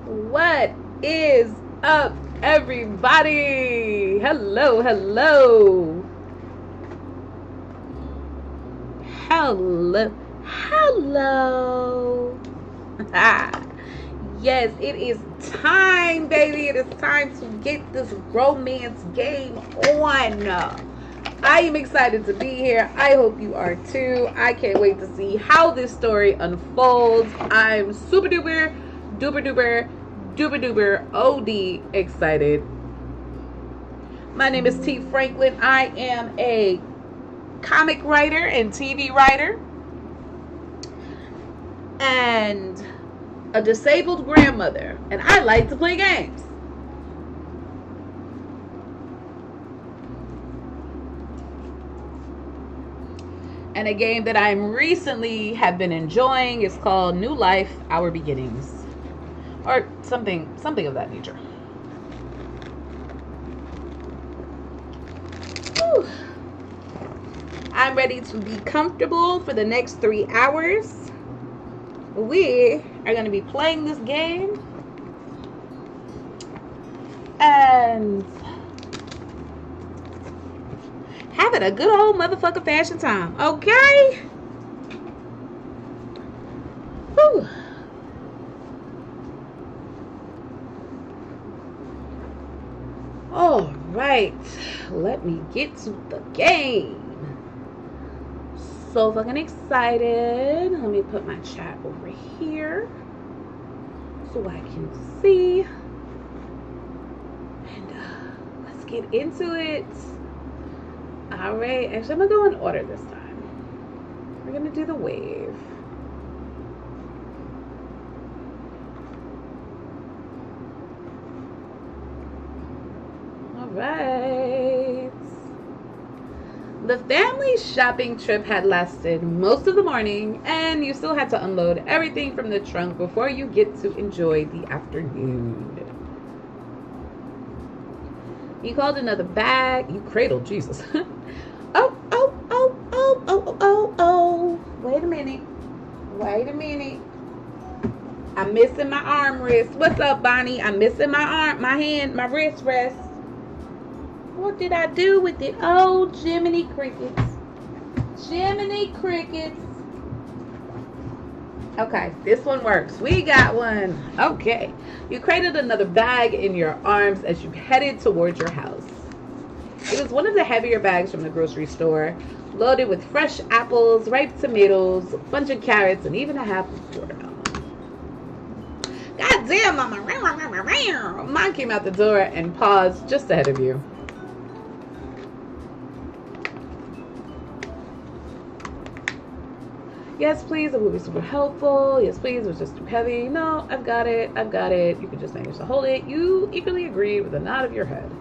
What is up, everybody? Hello, hello. Hello, hello. Yes, it is time, baby. It is time to get this romance game on. I am excited to be here. I hope you are too. I can't wait to see how this story unfolds. I'm super duper, duper duper, duper duper OD excited. My name is T. Franklin. I am a comic writer and TV writer and a disabled grandmother, and I like to play games. And a game that I recently have been enjoying is called New Life, Our Beginnings, or something of that nature. Whew. I'm ready to be comfortable for the next 3 hours. We are going to be playing this game and having a good old motherfucker fashion time, okay? Whew. All right, let me get to the game. So fucking excited. Let me put my chat over here so I can see. And let's get into it. All right, actually, I'm gonna go in order this time. We're gonna do the wave. All right. The family shopping trip had lasted most of the morning, and you still had to unload everything from the trunk before you get to enjoy the afternoon. You called another bag. You cradled Jesus. Oh. Wait a minute. I'm missing my arm rest. What's up, Bonnie? I'm missing my arm, my hand, my wrist rest. What did I do with it? Oh, Jiminy Crickets. Jiminy Crickets. Okay, this one works. We got one. Okay. You cradled another bag in your arms as you headed towards your house. It was one of the heavier bags from the grocery store, loaded with fresh apples, ripe tomatoes, a bunch of carrots, and even a half of watermelon. God damn, Mama. Mom came out the door and paused just ahead of you. Yes, please, it would be super helpful. Yes, please, it was just too heavy. No, I've got it. You can just manage to hold it. You eagerly agreed with a nod of your head.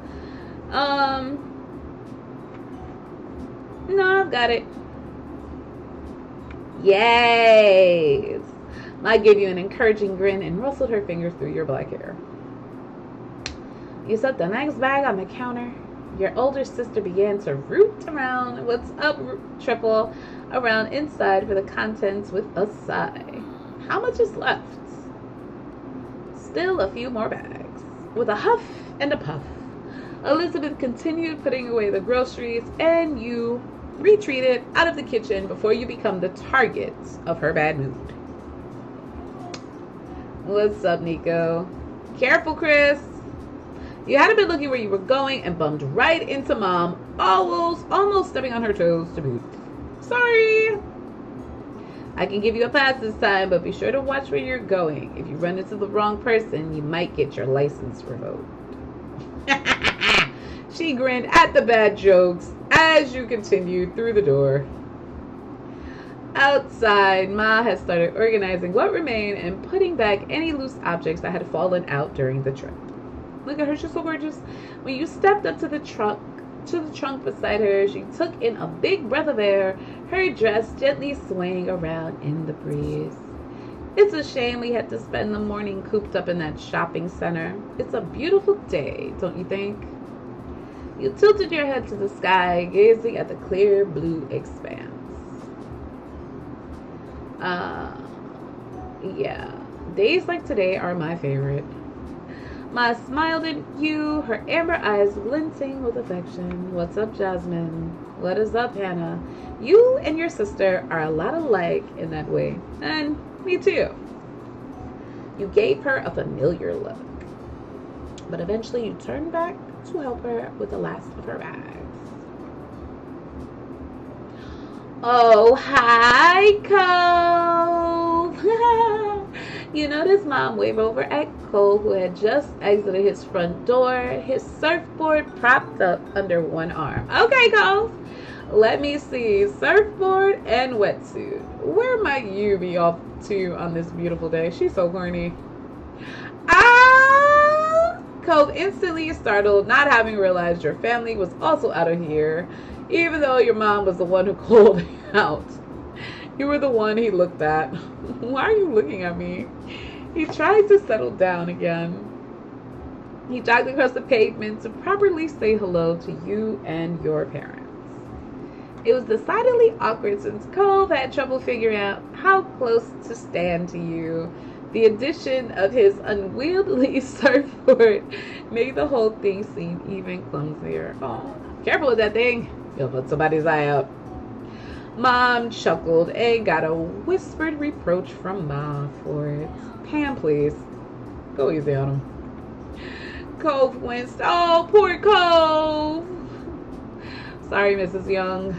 No, I've got it. Yes. Ma gave you an encouraging grin and rustled her fingers through your black hair. You set the next bag on the counter. Your older sister began to root around what's up, triple around inside for the contents with a sigh. How much is left? Still a few more bags. With a huff and a puff, Elizabeth continued putting away the groceries, and you retreated out of the kitchen before you become the target of her bad mood. What's up, Nico? Careful, Chris. You hadn't been looking where you were going and bumped right into Mom, almost stepping on her toes to boot. Sorry. I can give you a pass this time, but be sure to watch where you're going. If you run into the wrong person, you might get your license revoked. She grinned at the bad jokes as you continued through the door. Outside, Ma had started organizing what remained and putting back any loose objects that had fallen out during the trip. Look at her, she's so gorgeous. When you stepped up to the trunk beside her, she took in a big breath of air, her dress gently swaying around in the breeze. It's a shame we had to spend the morning cooped up in that shopping center. It's a beautiful day, don't you think? You tilted your head to the sky, gazing at the clear blue expanse. Yeah, days like today are my favorite. Ma smiled at you, her amber eyes glinting with affection. What's up, Jasmine? What is up, Hannah? You and your sister are a lot alike in that way. And me too. You gave her a familiar look. But eventually you turned back to help her with the last of her bags. Oh, hi, Cove. You notice Mom waved over at Cole, who had just exited his front door, his surfboard propped up under one arm. Okay, Cole. Let me see. Surfboard and wetsuit. Where might you be off to on this beautiful day? She's so corny. Ah! Cove instantly startled, not having realized your family was also out of here, even though your mom was the one who called him out. You were the one he looked at. Why are you looking at me? He tried to settle down again. He jogged across the pavement to properly say hello to you and your parents. It was decidedly awkward since Cove had trouble figuring out how close to stand to you. The addition of his unwieldy surfboard made the whole thing seem even clumsier. Oh, careful with that thing. You'll put somebody's eye out. Mom chuckled and got a whispered reproach from Ma for it. Pam, please. Go easy on him. Cove winced. Oh, poor Cove. Sorry, Mrs. Young.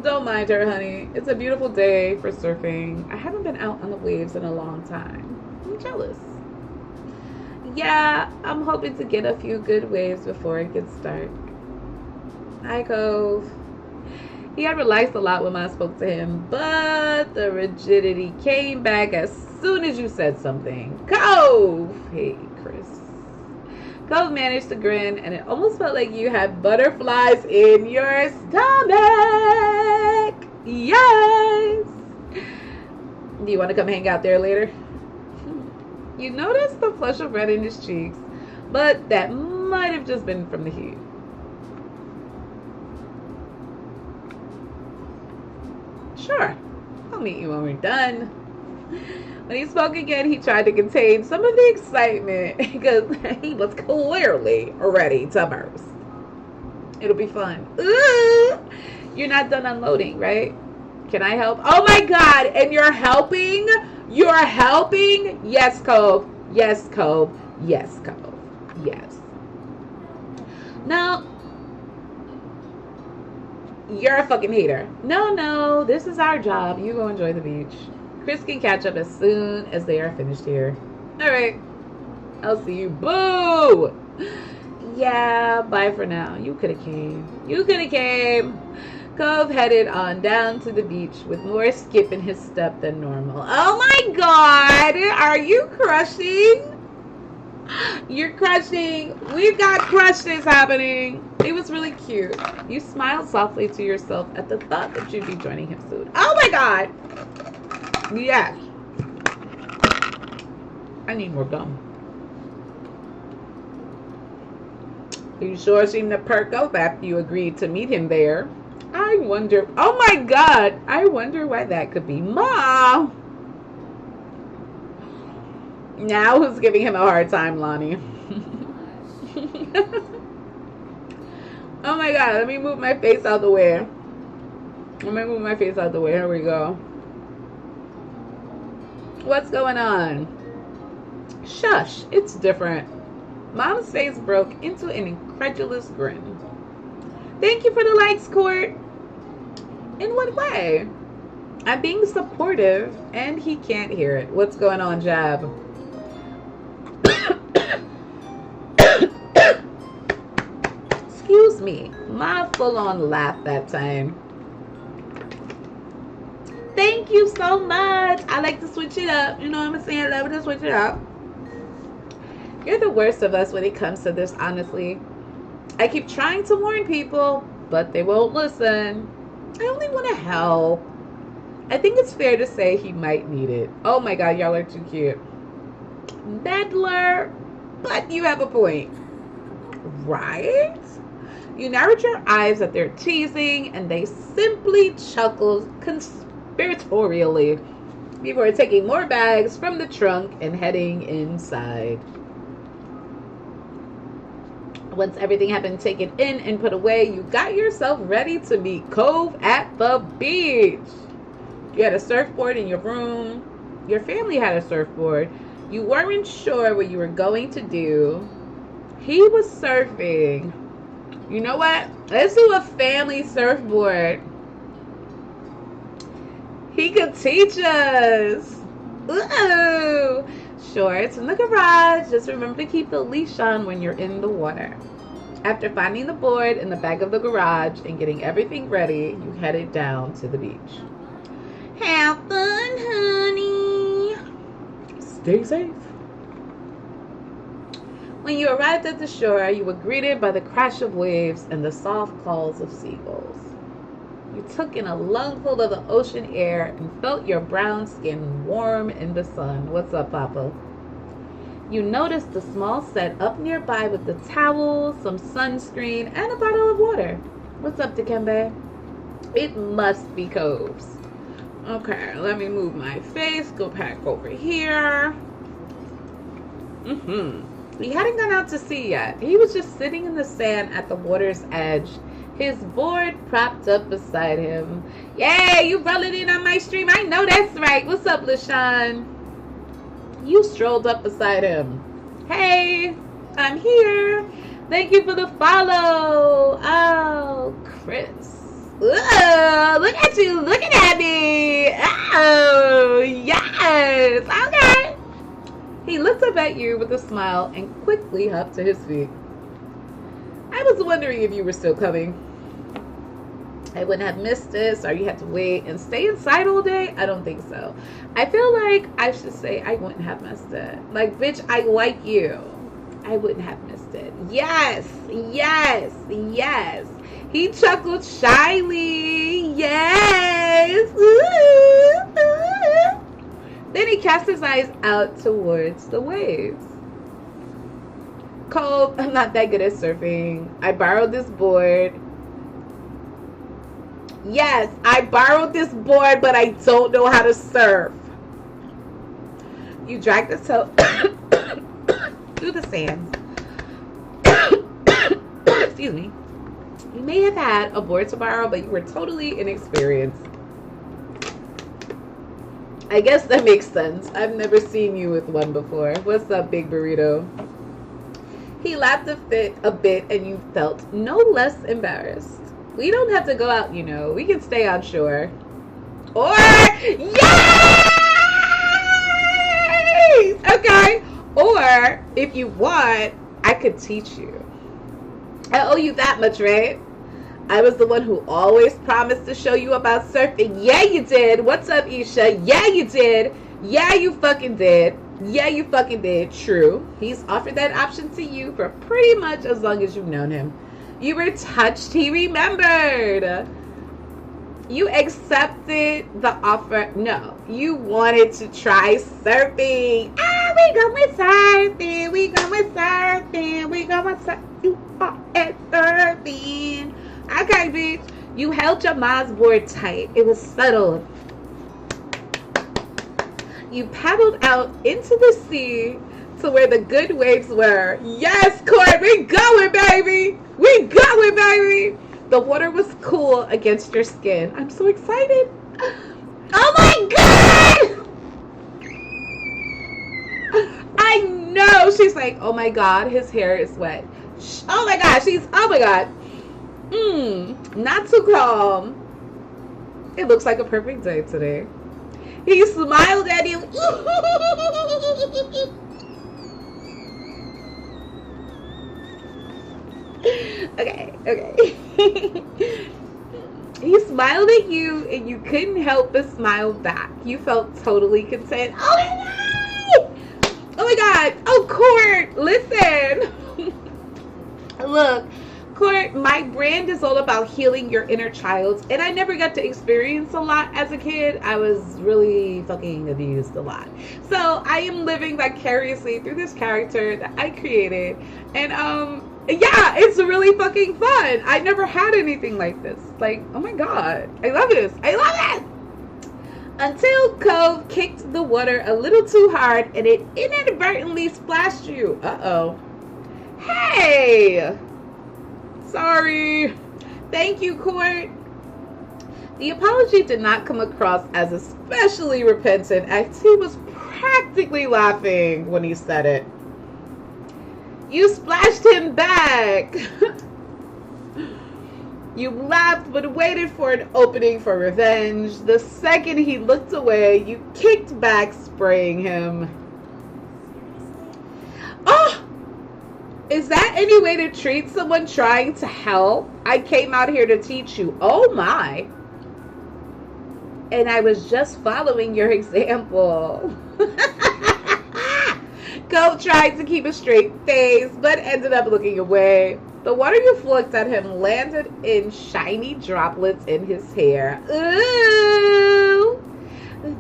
Don't mind her, honey. It's a beautiful day for surfing. I haven't been out on the waves in a long time. I'm jealous. Yeah, I'm hoping to get a few good waves before it gets dark. Hi, Cove. He had relaxed a lot when I spoke to him, but the rigidity came back as soon as you said something. Cove! Hey, Chris. Cove managed to grin, and it almost felt like you had butterflies in your stomach. Yes! Do you want to come hang out there later? You noticed the flush of red in his cheeks, but that might have just been from the heat. Sure, I'll meet you when we're done. When he spoke again, he tried to contain some of the excitement because he was clearly ready to burst. It'll be fun. Ooh, you're not done unloading, right? Can I help? Oh my God, and you're helping? You're helping? Yes, Cove. Yes, Cove. Yes, Cove. Yes. Now, you're a fucking hater. No, this is our job. You go enjoy the beach. Chris can catch up as soon as they are finished here. All right. I'll see you. Boo! Yeah, bye for now. You could have came. Cove headed on down to the beach with more skip in his step than normal. Oh my God! Are you crushing? You're crushing. We've got crushes happening. It was really cute. You smiled softly to yourself at the thought that you'd be joining him soon. Oh my God! Yes. I need more gum. You sure seemed to perk up after you agreed to meet him there. I wonder. Oh my God! I wonder why that could be. Mom! Now who's giving him a hard time, Lonnie? Oh my God, let me move my face out the way. Here we go. What's going on? Shush, it's different. Mom's face broke into an incredulous grin. Thank you for the likes, Court. In what way? I'm being supportive, and he can't hear it. What's going on, Jab? Excuse me. My full-on laugh that time. Thank you so much. I like to switch it up. You know what I'm saying? I love to switch it up. You're the worst of us when it comes to this, honestly. I keep trying to warn people, but they won't listen. I only want to help. I think it's fair to say he might need it. Oh my God, y'all are too cute. Meddler, but you have a point. Right? You narrowed your eyes at their teasing, and they simply chuckled conspiratorially. before taking more bags from the trunk and heading inside. Once everything had been taken in and put away, you got yourself ready to meet Cove at the beach. You had a surfboard in your room. Your family had a surfboard. You weren't sure what you were going to do. He was surfing. You know what? Let's do a family surfboard. He could teach us. Ooh. Sure, it's in the garage. Just remember to keep the leash on when you're in the water. After finding the board in the back of the garage and getting everything ready, you headed down to the beach. Have fun, honey. Stay safe. When you arrived at the shore, you were greeted by the crash of waves and the soft calls of seagulls. You took in a lungful of the ocean air and felt your brown skin warm in the sun. What's up, Papa? You noticed the small set up nearby with the towel, some sunscreen, and a bottle of water. What's up, Dikembe? It must be Cove's. Okay, let me move my face, go back over here. He hadn't gone out to sea yet. He was just sitting in the sand at the water's edge, his board propped up beside him. Yay, you rolling in on my stream. I know that's right. What's up, LaShawn? You strolled up beside him. Hey, I'm here. Thank you for the follow. Oh, Chris. Ooh, look at you looking at me. Oh, yes. Okay. He looked up at you with a smile and quickly hopped to his feet. I was wondering if you were still coming. I wouldn't have missed this, or you had to wait and stay inside all day. I don't think so. I feel like I should say I wouldn't have missed it. Like, bitch, I like you. I wouldn't have missed it. Yes, yes, yes. He chuckled shyly. Yes. Ooh, ooh. Then he cast his eyes out towards the waves. Cole, I'm not that good at surfing. I borrowed this board. Yes, I borrowed this board, but I don't know how to surf. You dragged the toe through the sand. Excuse me. You may have had a board to borrow, but you were totally inexperienced. I guess that makes sense. I've never seen you with one before. What's up, Big Burrito? He laughed a bit, and you felt no less embarrassed. We don't have to go out, you know. We can stay on shore. Or, yay! Okay. Or, if you want, I could teach you. I owe you that much, right? I was the one who always promised to show you about surfing. Yeah, you did. What's up, Isha? Yeah, you did. Yeah, you fucking did. Yeah, you fucking did. True. He's offered that option to you for pretty much as long as you've known him. You were touched. He remembered. You accepted the offer. No, you wanted to try surfing. Ah, we going surfing. We going surfing. We going surfing. You are at surfing. Okay, bitch. You held your mom's board tight. It was settled. You paddled out into the sea to where the good waves were. Yes, Court, we going, baby. We going, baby. The water was cool against your skin. I'm so excited. Oh my God! I know. She's like, oh my God, his hair is wet. Oh my God, oh my God. Not too calm. It looks like a perfect day today. He smiled at you. Okay. He smiled at you and you couldn't help but smile back. You felt totally content. Oh my God! Oh my God! Oh, Court, listen. Look, Court, my brand is all about healing your inner child, and I never got to experience a lot as a kid. I was really fucking abused a lot. So I am living vicariously through this character that I created, and yeah, it's really fucking fun. I never had anything like this. Like, oh my God, I love this. I love it. Until Cove kicked the water a little too hard and it inadvertently splashed you. Uh-oh. Hey! Sorry. Thank you, Court. The apology did not come across as especially repentant, as he was practically laughing when he said it. You splashed him back. You laughed but waited for an opening for revenge. The second he looked away, you kicked back, spraying him. Oh! Is that any way to treat someone trying to help? I came out here to teach you. Oh my. And I was just following your example. Cove tried to keep a straight face, but ended up looking away. The water you flicked at him landed in shiny droplets in his hair. Ooh!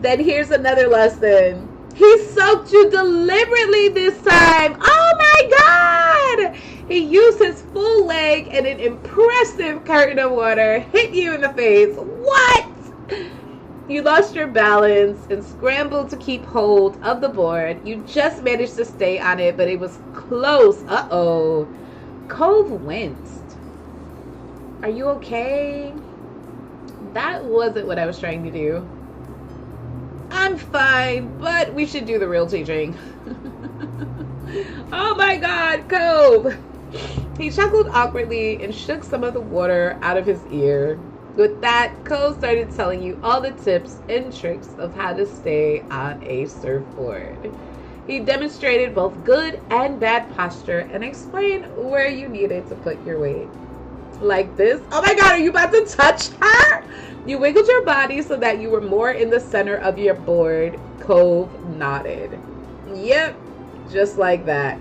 Then here's another lesson. He soaked you deliberately this time. Oh my God! He used his full leg and an impressive curtain of water hit you in the face. What? You lost your balance and scrambled to keep hold of the board. You just managed to stay on it, but it was close. Uh-oh. Cove winced. Are you okay? That wasn't what I was trying to do. I'm fine, but we should do the real teaching. Oh my God, Cove! He chuckled awkwardly and shook some of the water out of his ear. With that, Cove started telling you all the tips and tricks of how to stay on a surfboard. He demonstrated both good and bad posture and explained where you needed to put your weight. Like this. Oh my God, are you about to touch her? You wiggled your body so that you were more in the center of your board. Cove nodded. Yep, just like that.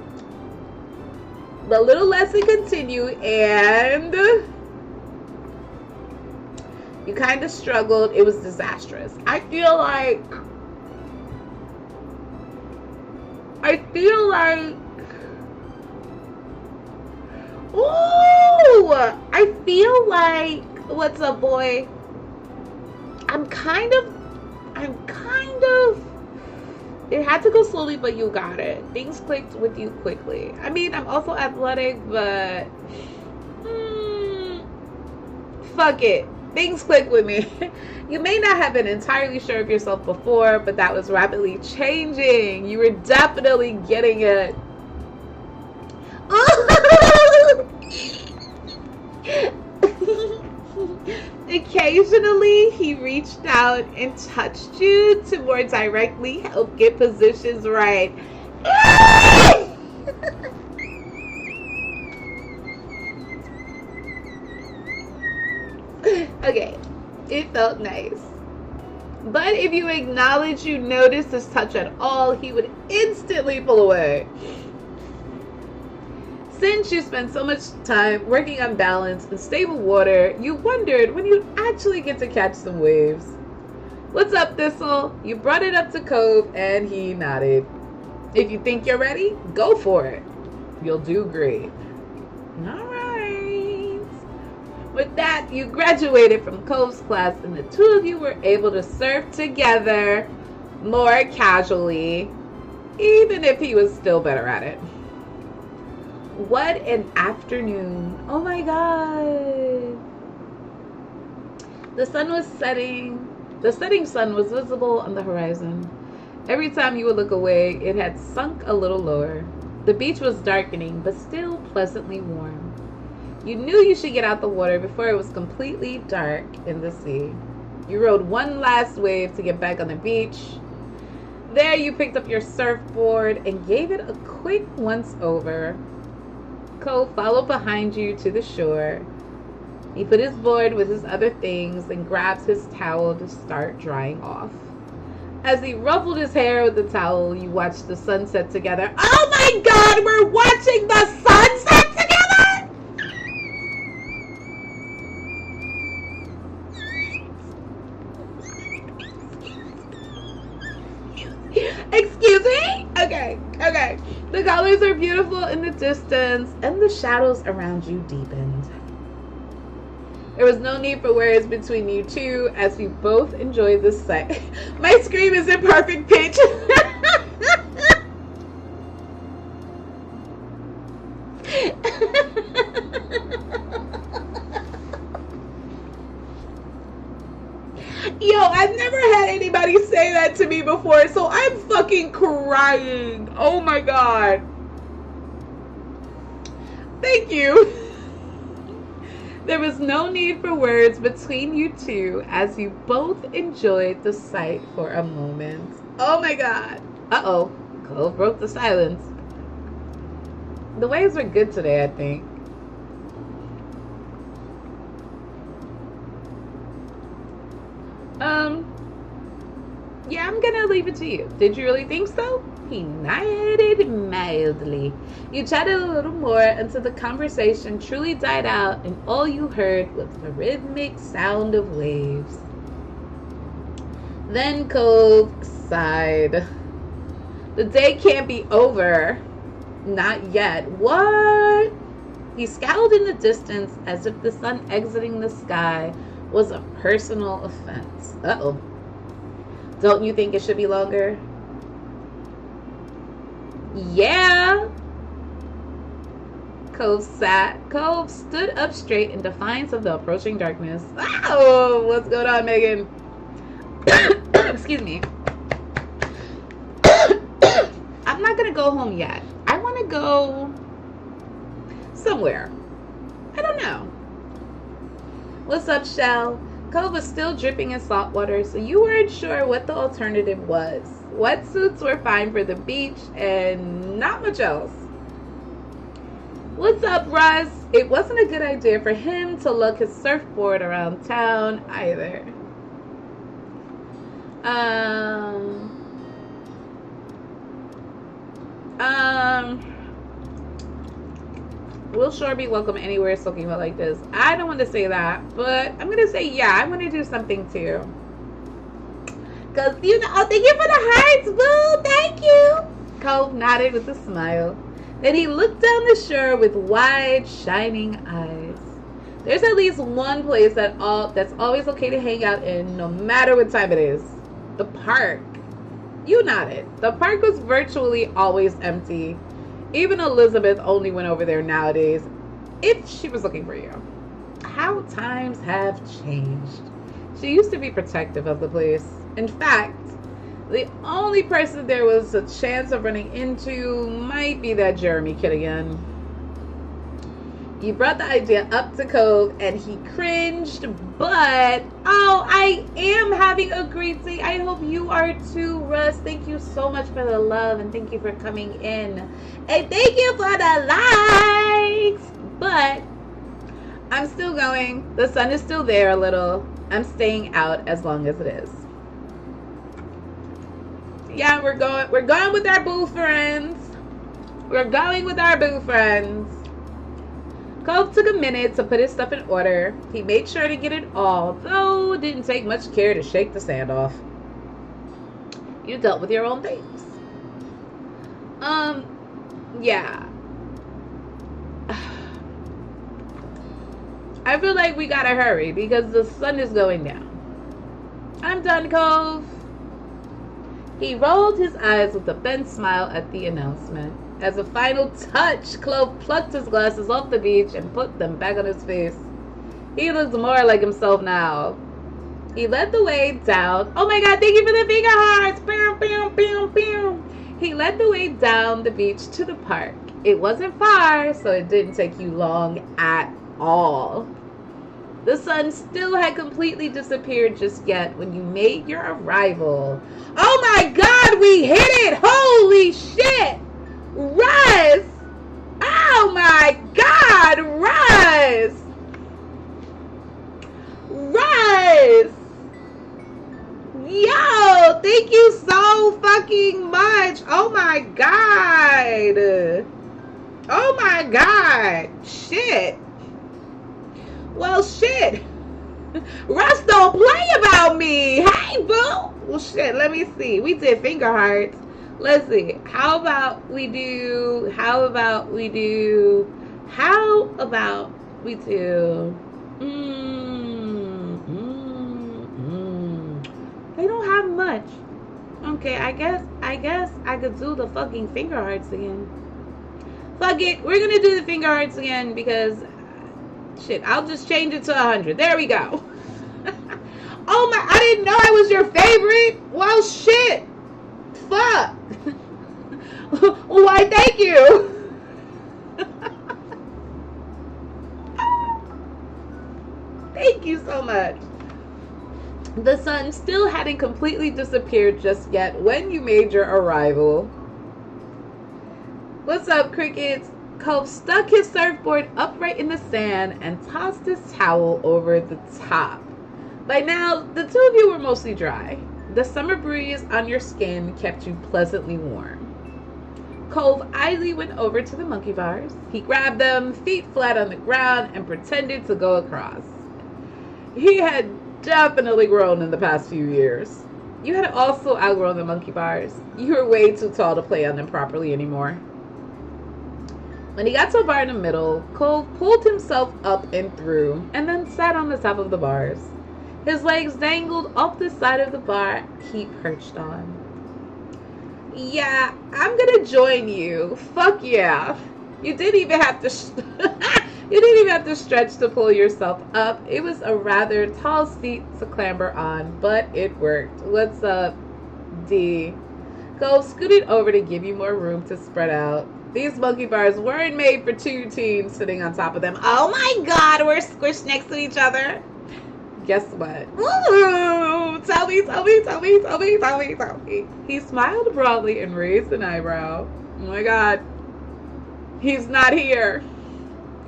The little lesson continued and you kind of struggled. It was disastrous. I feel like ooh, I feel like, what's up, boy? I'm kind of, it had to go slowly, but you got it. Things clicked with you quickly. I mean, I'm also athletic, but fuck it. Things click with me. You may not have been entirely sure of yourself before, but that was rapidly changing. You were definitely getting it. Occasionally, he reached out and touched you to more directly help get positions right. Okay, it felt nice. But if you acknowledge you noticed his touch at all, he would instantly pull away. Since you spent so much time working on balance and stable water, you wondered when you'd actually get to catch some waves. What's up, Thistle? You brought it up to Cove and he nodded. If you think you're ready, go for it. You'll do great. All right. With that, you graduated from Cove's class and the two of you were able to surf together more casually, even if he was still better at it. What an afternoon. Oh my God. The sun was setting. The setting sun was visible on the horizon. Every time you would look away, it had sunk a little lower. The beach was darkening, but still pleasantly warm. You knew you should get out the water before it was completely dark in the sea. You rode one last wave to get back on the beach. There you picked up your surfboard and gave it a quick once over. Cove followed behind you to the shore. He put his board with his other things and grabbed his towel to start drying off. As he ruffled his hair with the towel, you watched the sunset together. Oh my God, we're watching the sunset together! Excuse me? Okay. The colors are beautiful in the distance, and the shadows around you deepened. There was no need for words between you two as you both enjoyed the sight. My scream is in perfect pitch. Yo, I've never had anybody say that to me before, so I'm fucking crying. Oh my god. Thank you. There was no need for words between you two as you both enjoyed the sight for a moment. Oh my god. Uh-oh. Cove broke the silence. The waves were good today, I think. Yeah, I'm gonna leave it to you. Did you really think so? He nodded mildly. You chatted a little more until the conversation truly died out and all you heard was the rhythmic sound of waves. Then Cove sighed. The day can't be over. Not yet. What? He scowled in the distance as if the sun exiting the sky was a personal offense. Uh-oh. Don't you think it should be longer? Yeah. Cove stood up straight in defiance of the approaching darkness. Oh, what's going on, Megan? Excuse me. I'm not gonna go home yet. I want to go somewhere. I don't know. What's up, Shell? Cove was still dripping in salt water, so you weren't sure what the alternative was. Wetsuits were fine for the beach and not much else. What's up, Russ? It wasn't a good idea for him to lug his surfboard around town either. We'll sure be welcome anywhere soaking wet like this. I don't want to say that, but I'm going to say, yeah, I want to do something too. Because, you know, oh, thank you for the hearts, boo. Thank you. Cove nodded with a smile. Then he looked down the shore with wide, shining eyes. There's at least one place that's always okay to hang out in, no matter what time it is. The park. You nodded. The park was virtually always empty. Even Elizabeth only went over there nowadays if she was looking for you. How times have changed. She used to be protective of the place. In fact, the only person there was a chance of running into might be that Jeremy kid again. You brought the idea up to Cove and he cringed, but oh, I am having a great day. I hope you are too, Russ. Thank you so much for the love and thank you for coming in. And thank you for the likes. But I'm still going. The sun is still there a little. I'm staying out as long as it is. Yeah, we're going with our boo friends. We're going with our boo friends. Cove took a minute to put his stuff in order. He made sure to get it all, though it didn't take much care to shake the sand off. You dealt with your own things. Yeah. I feel like we gotta hurry because the sun is going down. I'm done, Cove. He rolled his eyes with a bent smile at the announcement. As a final touch, Clove plucked his glasses off the beach and put them back on his face. He looked more like himself now. He led the way down. Oh my god, thank you for the finger hearts! Bam, bam, bam, bam. He led the way down the beach to the park. It wasn't far, so it didn't take you long at all. The sun still had completely disappeared just yet when you made your arrival. Oh my god, we hit it! Holy shit! Russ! Oh my god, Russ! Russ! Yo, thank you so fucking much. Oh my god. Oh my god. Shit. Well, shit. Russ don't play about me. Hey, boo. Well, shit, let me see. We did finger hearts. Let's see. How about we do have much. Okay, I guess I could do the fucking finger hearts again. Fuck it, we're gonna do the finger hearts again because shit, I'll just change it to 100. There we go. Oh my, I didn't know I was your favorite. Well, shit. Fuck. Why, thank you. Thank you so much. The sun still hadn't completely disappeared just yet when you made your arrival. What's up, crickets? Cove stuck his surfboard upright in the sand and tossed his towel over the top. By now, the two of you were mostly dry. The summer breeze on your skin kept you pleasantly warm. Cove idly went over to the monkey bars. He grabbed them, feet flat on the ground, and pretended to go across. He had definitely grown in the past few years. You had also outgrown the monkey bars. You were way too tall to play on them properly anymore. When he got to a bar in the middle, Cove pulled himself up and through, and then sat on the top of the bars. His legs dangled off the side of the bar he perched on. Yeah, I'm gonna join you. Fuck yeah. You didn't even have to stretch to pull yourself up. It was a rather tall seat to clamber on, but it worked. What's up, D? Cove scooted over to give you more room to spread out. These monkey bars weren't made for two teens sitting on top of them. Oh my god, we're squished next to each other. Guess what? Ooh, tell me. He smiled broadly and raised an eyebrow. Oh my god. He's not here.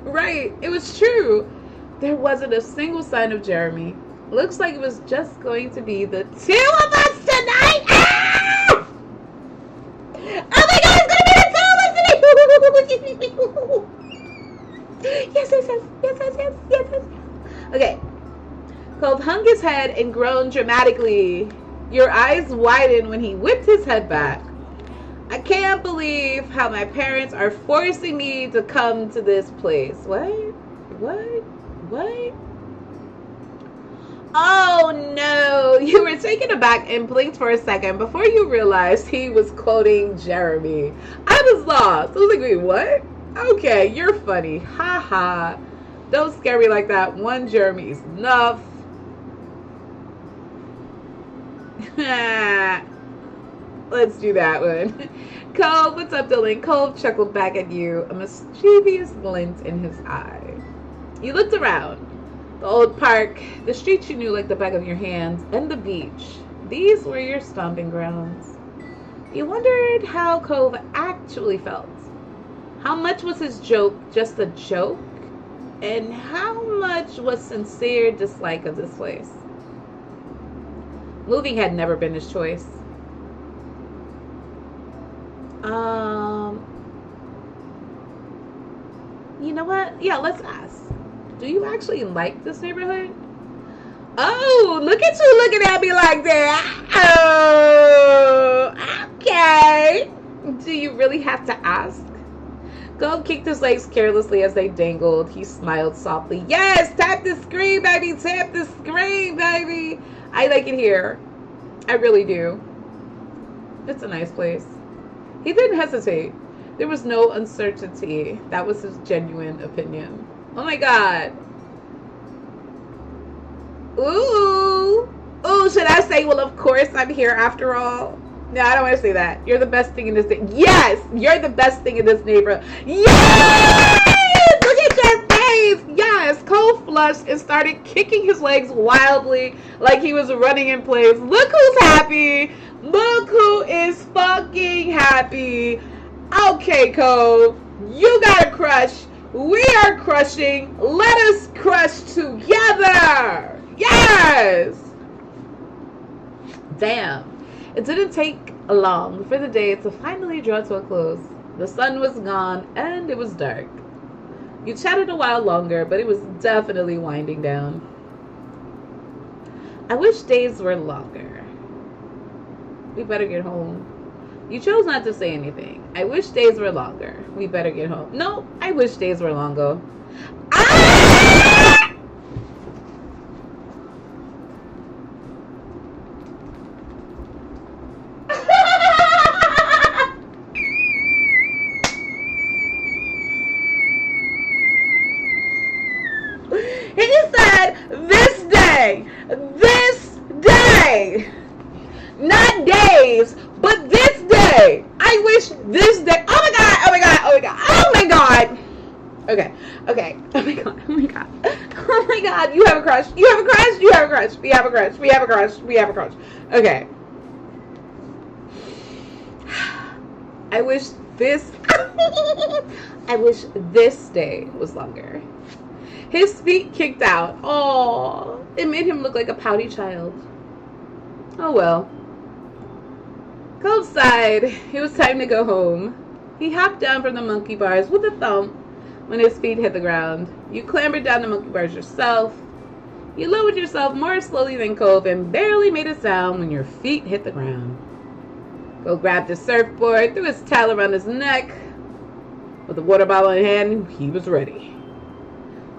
Right, it was true. There wasn't a single sign of Jeremy. Looks like it was just going to be the two of us tonight. Ah! Oh my god, it's gonna be the two of us tonight. Yes. Okay. Cove hung his head and groaned dramatically. Your eyes widened when he whipped his head back. I can't believe how my parents are forcing me to come to this place. What? Oh no! You were taken aback and blinked for a second before you realized he was quoting Jeremy. I was lost. I was like, wait, what? Okay, you're funny. Ha ha. Don't scare me like that. One Jeremy is enough. Let's do that one. Cove, what's up, Dylan? Cove chuckled back at you, a mischievous glint in his eye. You looked around. The old park, the streets you knew like the back of your hands, and the beach. These were your stomping grounds. You wondered how Cove actually felt. How much was his joke just a joke? And how much was sincere dislike of this place? Moving had never been his choice. You know what? Yeah, let's ask. Do you actually like this neighborhood? Oh, look at you looking at me like that. Oh, okay. Do you really have to ask? Cove kicked his legs carelessly as they dangled. He smiled softly. Yes, tap the screen, baby. Tap the screen, baby. I like it here. I really do. It's a nice place. He didn't hesitate. There was no uncertainty. That was his genuine opinion. Oh my god. Ooh. Ooh, should I say, well, of course I'm here after all? No, I don't want to say that. You're the best thing in this thing. Yes! You're the best thing in this neighborhood. Yes! Look at your face! Yes! Cole flushed and started kicking his legs wildly like he was running in place. Look who's happy! Look who is fucking happy! Okay, Cole. You got a crush. We are crushing. Let us crush together! Yes! Damn. It didn't take long for the day to finally draw to a close. The sun was gone and it was dark. You chatted a while longer, but it was definitely winding down. I wish days were longer. We better get home. You chose not to say anything. I wish days were longer. We better get home. No, I wish days were longer. Ah! This day. Oh my god. Oh my god. Oh my god. Oh my god. Okay. Okay. Oh my god. Oh my god. Oh my god. You have a crush. You have a crush. You have a crush. We have a crush. We have a crush. We have a crush. Okay. I wish this day was longer. His feet kicked out. Oh, it made him look like a pouty child. Oh well. Cove sighed. It was time to go home. He hopped down from the monkey bars with a thump when his feet hit the ground. You clambered down the monkey bars yourself. You lowered yourself more slowly than Cove and barely made a sound when your feet hit the ground. Cove grabbed his surfboard, threw his towel around his neck. With a water bottle in hand, he was ready.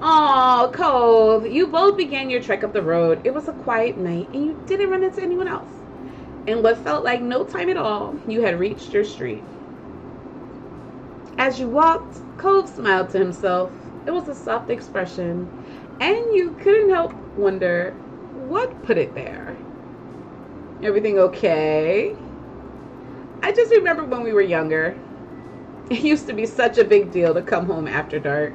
Aw, Cove, you both began your trek up the road. It was a quiet night, and you didn't run into anyone else. In what felt like no time at all, you had reached your street. As you walked, Cove smiled to himself. It was a soft expression, and you couldn't help wonder what put it there. Everything okay? I just remember when we were younger. It used to be such a big deal to come home after dark.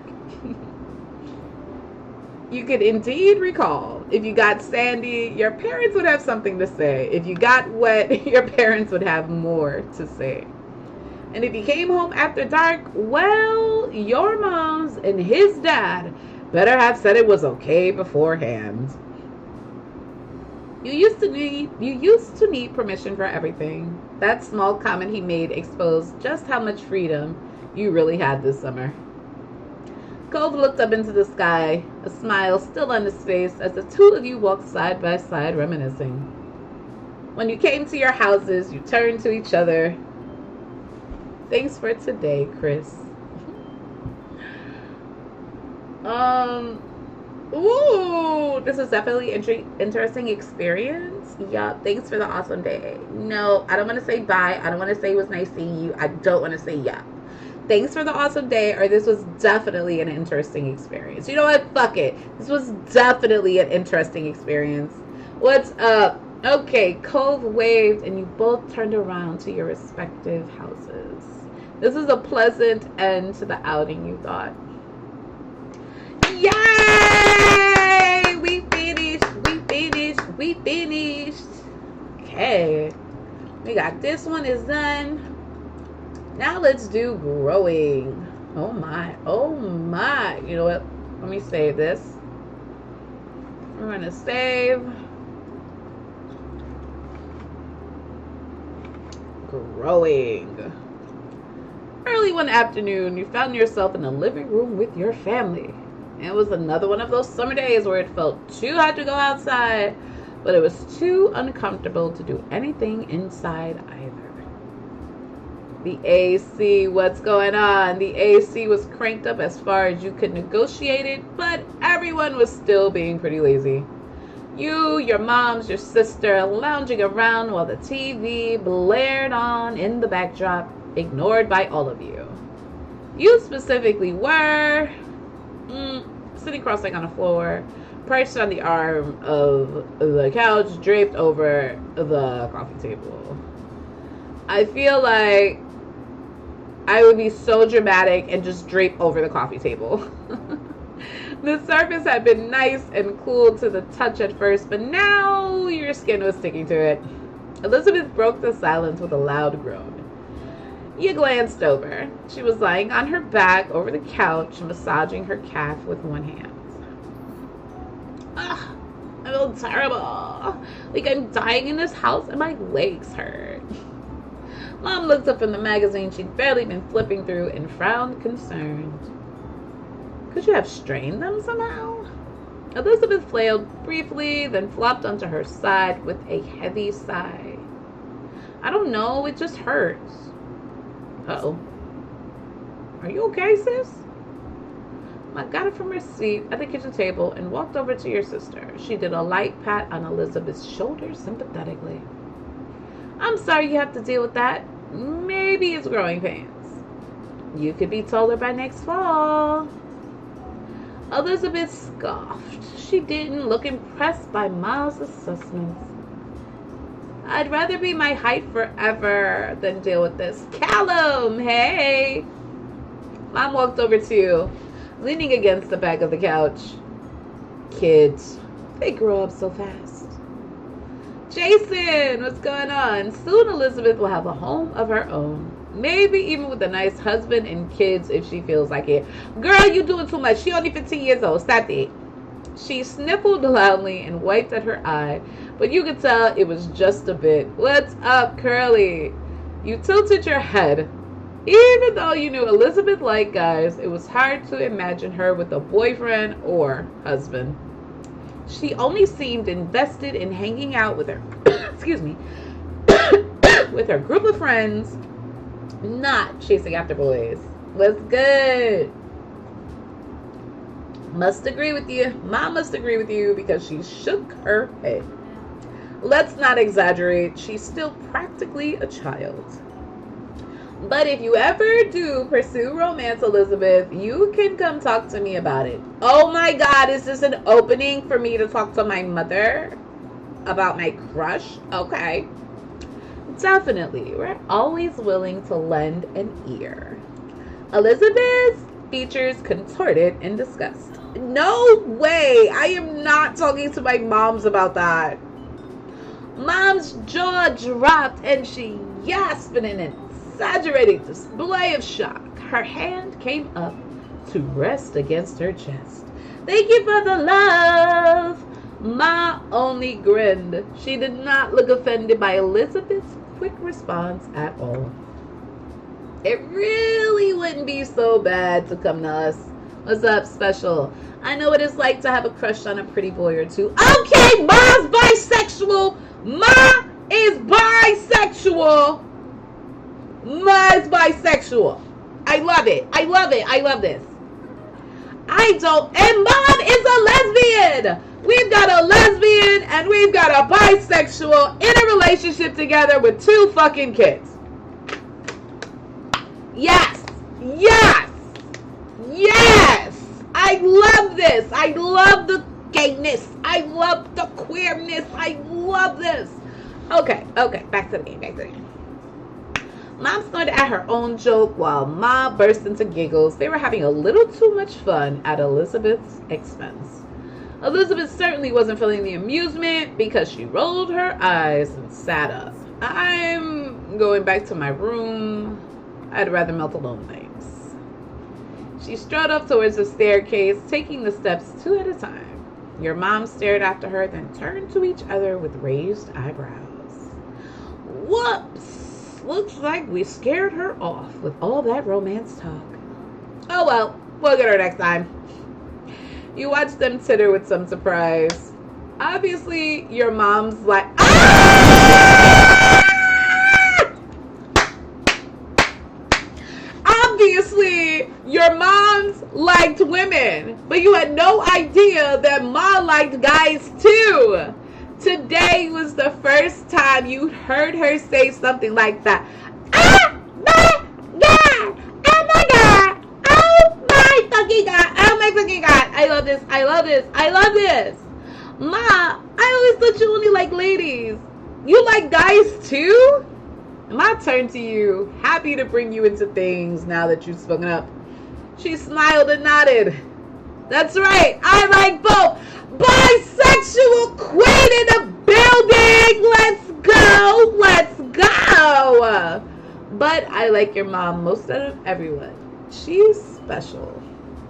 You could indeed recall. If you got sandy, your parents would have something to say. If you got wet, your parents would have more to say. And if you came home after dark, well, your mom's and his dad better have said it was okay beforehand. You used to need permission for everything. That small comment he made exposed just how much freedom you really had this summer. Cove looked up into the sky, a smile still on his face as the two of you walked side by side reminiscing. When you came to your houses, you turned to each other. Thanks for today, Chris. Ooh, this is definitely interesting experience. Yeah, thanks for the awesome day. No, I don't want to say bye. I don't want to say it was nice seeing you. I don't want to say yeah. Thanks for the awesome day, or this was definitely an interesting experience. You know what? Fuck it. This was definitely an interesting experience. What's up? Okay, Cove waved and you both turned around to your respective houses. This is a pleasant end to the outing, you thought. Yay! We finished. We finished. We finished. Okay. We got this one is done. Now let's do growing. Oh my. Oh my. You know what? Let me save this. We're going to save. Growing. Early one afternoon, you found yourself in the living room with your family. It was another one of those summer days where it felt too hot to go outside, but it was too uncomfortable to do anything inside either. The AC, what's going on? The AC was cranked up as far as you could negotiate it, but everyone was still being pretty lazy. You, your moms, your sister, lounging around while the TV blared on in the backdrop, ignored by all of you. You specifically were sitting cross-legged on the floor, perched on the arm of the couch, draped over the coffee table. I feel like I would be so dramatic and just drape over the coffee table. The surface had been nice and cool to the touch at first, but now your skin was sticking to it. Elizabeth broke the silence with a loud groan. You glanced over. She was lying on her back over the couch, massaging her calf with one hand. Ugh, I feel terrible. Like I'm dying in this house and my legs hurt. Mom looked up from the magazine she'd barely been flipping through and frowned concerned. Could you have strained them somehow? Elizabeth flailed briefly, then flopped onto her side with a heavy sigh. I don't know, it just hurts. Uh-oh. Are you okay, sis? I got it from her seat at the kitchen table and walked over to your sister. She did a light pat on Elizabeth's shoulder sympathetically. I'm sorry you have to deal with that. Maybe it's growing pains. You could be taller by next fall. Elizabeth scoffed. She didn't look impressed by Miles' assessments. I'd rather be my height forever than deal with this. Callum, hey. Mom walked over to you, leaning against the back of the couch. Kids, they grow up so fast. Jason, what's going on? Soon Elizabeth will have a home of her own. Maybe even with a nice husband and kids if she feels like it. Girl, you doing too much. She only 15 years old. Stop it. She sniffled loudly and wiped at her eye, but you could tell it was just a bit. What's up, Curly? You tilted your head. Even though you knew Elizabeth liked guys, it was hard to imagine her with a boyfriend or husband. She only seemed invested in hanging out with her, excuse me, with her group of friends, not chasing after boys. What's good? Must agree with you. Mom must agree with you because she shook her head. Let's not exaggerate. She's still practically a child. But if you ever do pursue romance, Elizabeth, you can come talk to me about it. Oh my God, is this an opening for me to talk to my mother about my crush? Okay. Definitely. We're always willing to lend an ear. Elizabeth's features contorted in disgust. No way. I am not talking to my moms about that. Mom's jaw dropped and she gasped in an exaggerated display of shock. Her hand came up to rest against her chest. Thank you for the love. Ma only grinned. She did not look offended by Elizabeth's quick response at all. It really wouldn't be so bad to come to us. What's up, special? I know what it's like to have a crush on a pretty boy or two. Okay, Ma's bisexual. Ma is bisexual. Ma is bisexual. I love it. I love it. I love this. I don't. And Mom is a lesbian. We've got a lesbian and we've got a bisexual in a relationship together with 2 fucking kids. Yes. Yes. Yes. I love this. I love the gayness. I love the queerness. I love this. Okay. Back to the game. Mom snorted at her own joke while Ma burst into giggles. They were having a little too much fun at Elizabeth's expense. Elizabeth certainly wasn't feeling the amusement because she rolled her eyes and sat up. I'm going back to my room. I'd rather melt alone, thanks. She strode up towards the staircase, taking the steps 2 at a time. Your mom stared after her, then turned to each other with raised eyebrows. Whoops! Looks like we scared her off with all that romance talk. Oh well, we'll get her next time. You watch them titter with some surprise. Obviously, your mom's like, Obviously, your moms liked women, but you had no idea that Ma liked guys too. Today was the first time you heard her say something like that. Oh my God! Oh my God! Oh my fucking God! Oh my fucking God! I love this! I love this! I love this! Ma, I always thought you only like ladies. You like guys too? Ma turned to you, happy to bring you into things now that you've spoken up. She smiled and nodded. That's right, I like both. Bisexual queen in the building! Let's go! Let's go! But I like your mom most out of everyone. She's special.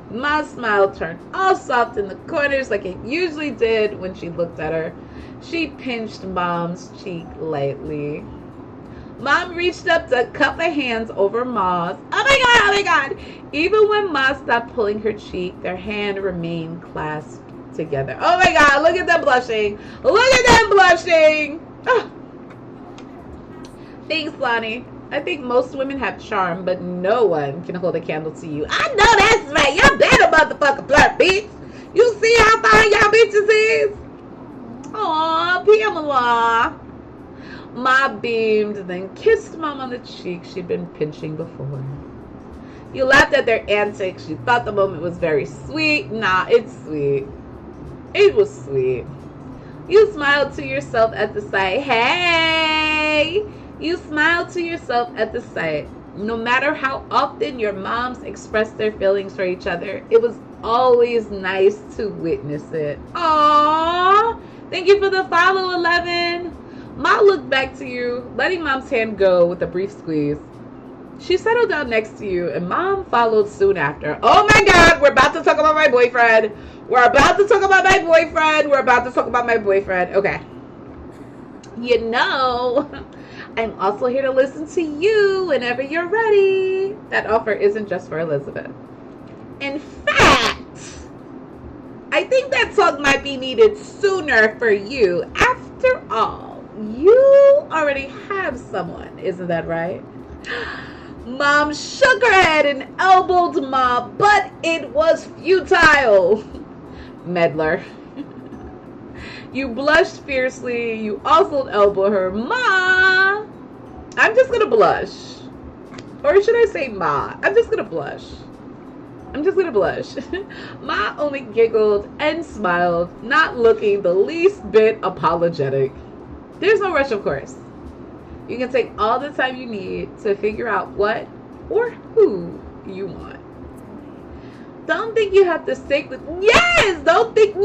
Ma's smile turned all soft in the corners like it usually did when she looked at her. She pinched Mom's cheek lightly. Mom reached up to cup her hands over Ma's. Oh my God, oh my God. Even when Ma stopped pulling her cheek, their hand remained clasped together. Oh my God, look at them blushing. Look at them blushing. Oh. Thanks, Lonnie. I think most women have charm, but no one can hold a candle to you. I know that's right. Y'all better motherfucker flirt, bitch. You see how fine y'all bitches is? Aw, Pamela. Ma beamed, then kissed Mom on the cheek she'd been pinching before. You laughed at their antics. You thought the moment was very sweet. Nah, it's sweet. It was sweet. You smiled to yourself at the sight. Hey! You smiled to yourself at the sight. No matter how often your moms expressed their feelings for each other, it was always nice to witness it. Aww! Thank you for the follow, 11. Ma looked back to you, letting Mom's hand go with a brief squeeze. She settled down next to you, and Mom followed soon after. Oh my God, we're about to talk about my boyfriend. We're about to talk about my boyfriend. We're about to talk about my boyfriend. Okay. You know, I'm also here to listen to you whenever you're ready. That offer isn't just for Elizabeth. In fact, I think that talk might be needed sooner for you. After all, you already have someone, isn't that right? Mom shook her head and elbowed Ma, but it was futile. Meddler. You blushed fiercely. You also elbowed her. Ma! I'm just gonna blush. Or should I say Ma? I'm just gonna blush. I'm just gonna blush. Ma only giggled and smiled, not looking the least bit apologetic. There's no rush, of course. You can take all the time you need to figure out what or who you want. Don't think you have to stick with, don't think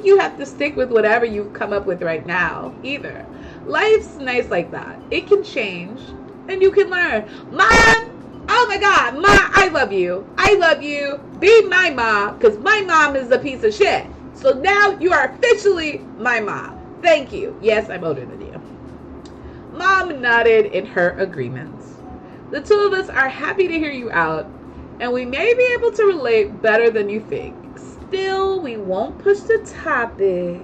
you have to stick with whatever you've come up with right now either. Life's nice like that. It can change and you can learn. Mom, oh my God, Ma, I love you. I love you. Be my mom, because my mom is a piece of shit. So now you are officially my mom. Thank you. Yes, I'm older than you. Mom nodded in her agreement. The two of us are happy to hear you out, and we may be able to relate better than you think. Still, we won't push the topic,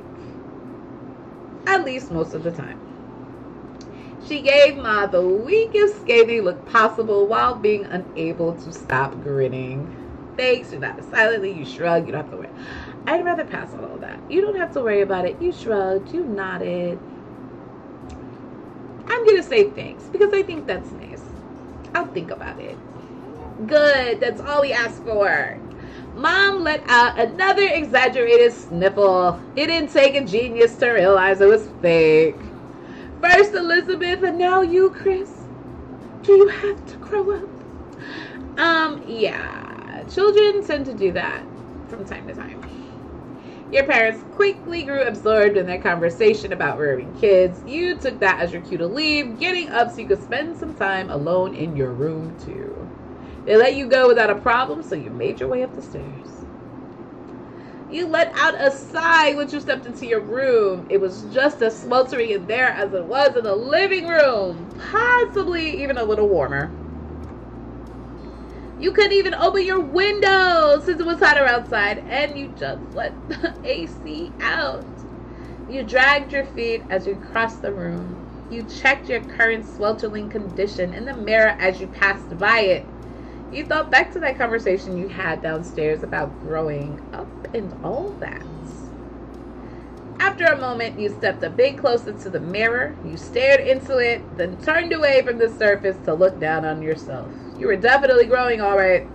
at least most of the time. She gave Ma the weakest scathing look possible while being unable to stop grinning. Thanks, you nodded silently, you shrugged, you don't have to worry. I'd rather pass on all that. You don't have to worry about it. You shrugged, you nodded. I'm going to say thanks because I think that's nice. I'll think about it. Good, that's all we asked for. Mom let out another exaggerated sniffle. It didn't take a genius to realize it was fake. First Elizabeth and now you, Chris. Do you have to grow up? Yeah. Children tend to do that from time to time. Your parents quickly grew absorbed in their conversation about rearing kids. You took that as your cue to leave, getting up so you could spend some time alone in your room too. They let you go without a problem, so you made your way up the stairs. You let out a sigh when you stepped into your room. It was just as sweltering in there as it was in the living room, possibly even a little warmer. You couldn't even open your window since it was hotter outside, and you just let the AC out. You dragged your feet as you crossed the room. You checked your current sweltering condition in the mirror as you passed by it. You thought back to that conversation you had downstairs about growing up and all that. After a moment, you stepped a bit closer to the mirror. You stared into it, then turned away from the surface to look down on yourself. You were definitely growing, all right.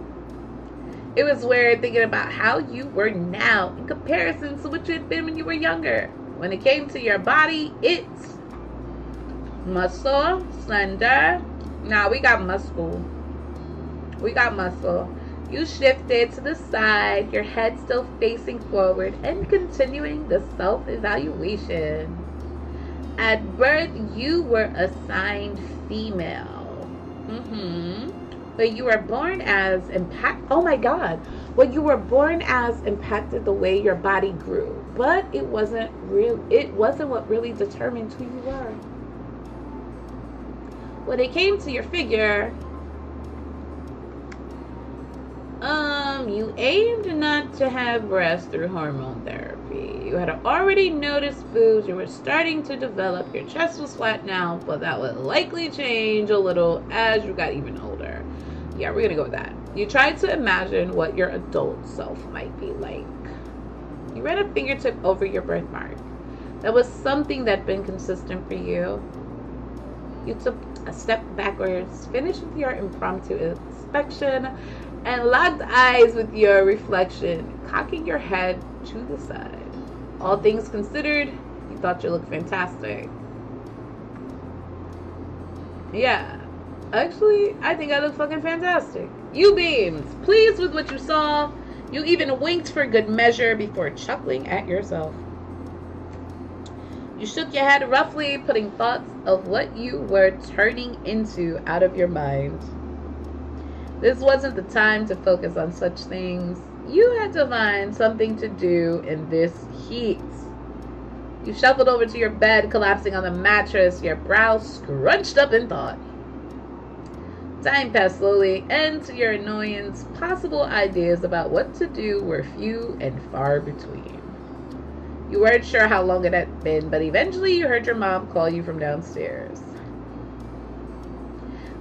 It was weird thinking about how you were now in comparison to what you had been when you were younger. When it came to your body, it's muscle, slender. Nah, we got muscle. We got muscle. You shifted to the side, your head still facing forward and continuing the self-evaluation. At birth, you were assigned female. But you were born as oh my God. What you were born as impacted the way your body grew, but it wasn't what really determined who you were. When it came to your figure, you aimed not to have breasts through hormone therapy. You had already noticed boobs. You were starting to develop. Your chest was flat now, but that would likely change a little as you got even older. Yeah, we're gonna go with that. You tried to imagine what your adult self might be like. You ran a fingertip over your birthmark. That was something that'd been consistent for you. You took a step backwards, finished with your impromptu inspection, and locked eyes with your reflection, cocking your head to the side. All things considered, you thought you looked fantastic. Yeah. Actually, I think I look fucking fantastic. You beamed, pleased with what you saw. You even winked for good measure before chuckling at yourself. You shook your head roughly, putting thoughts of what you were turning into out of your mind. This wasn't the time to focus on such things. You had to find something to do in this heat. You shuffled over to your bed, collapsing on the mattress, your brow scrunched up in thought. Time passed slowly, and to your annoyance, possible ideas about what to do were few and far between. You weren't sure how long it had been, but eventually you heard your mom call you from downstairs.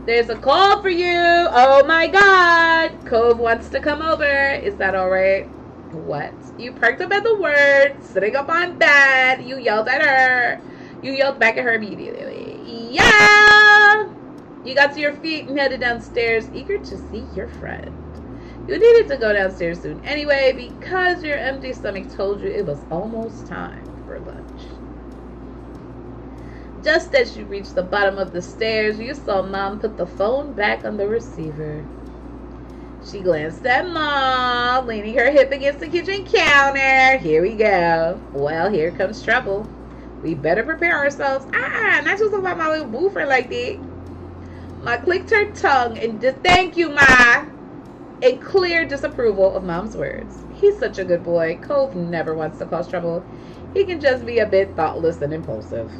There's a call for you. Oh my God. Cove wants to come over. Is that all right? What? You perked up at the word, sitting up on bed. You yelled at her. You yelled back at her immediately. Yeah! You got to your feet and headed downstairs, eager to see your friend. You needed to go downstairs soon anyway because your empty stomach told you it was almost time for lunch. Just as you reached the bottom of the stairs, you saw Mom put the phone back on the receiver. She glanced at Mom, leaning her hip against the kitchen counter. Here we go. Well, here comes trouble. We better prepare ourselves. Not just about my little boo friend like that. Ma clicked her tongue and just, thank you, Ma. In clear disapproval of Mom's words. He's such a good boy. Cove never wants to cause trouble. He can just be a bit thoughtless and impulsive.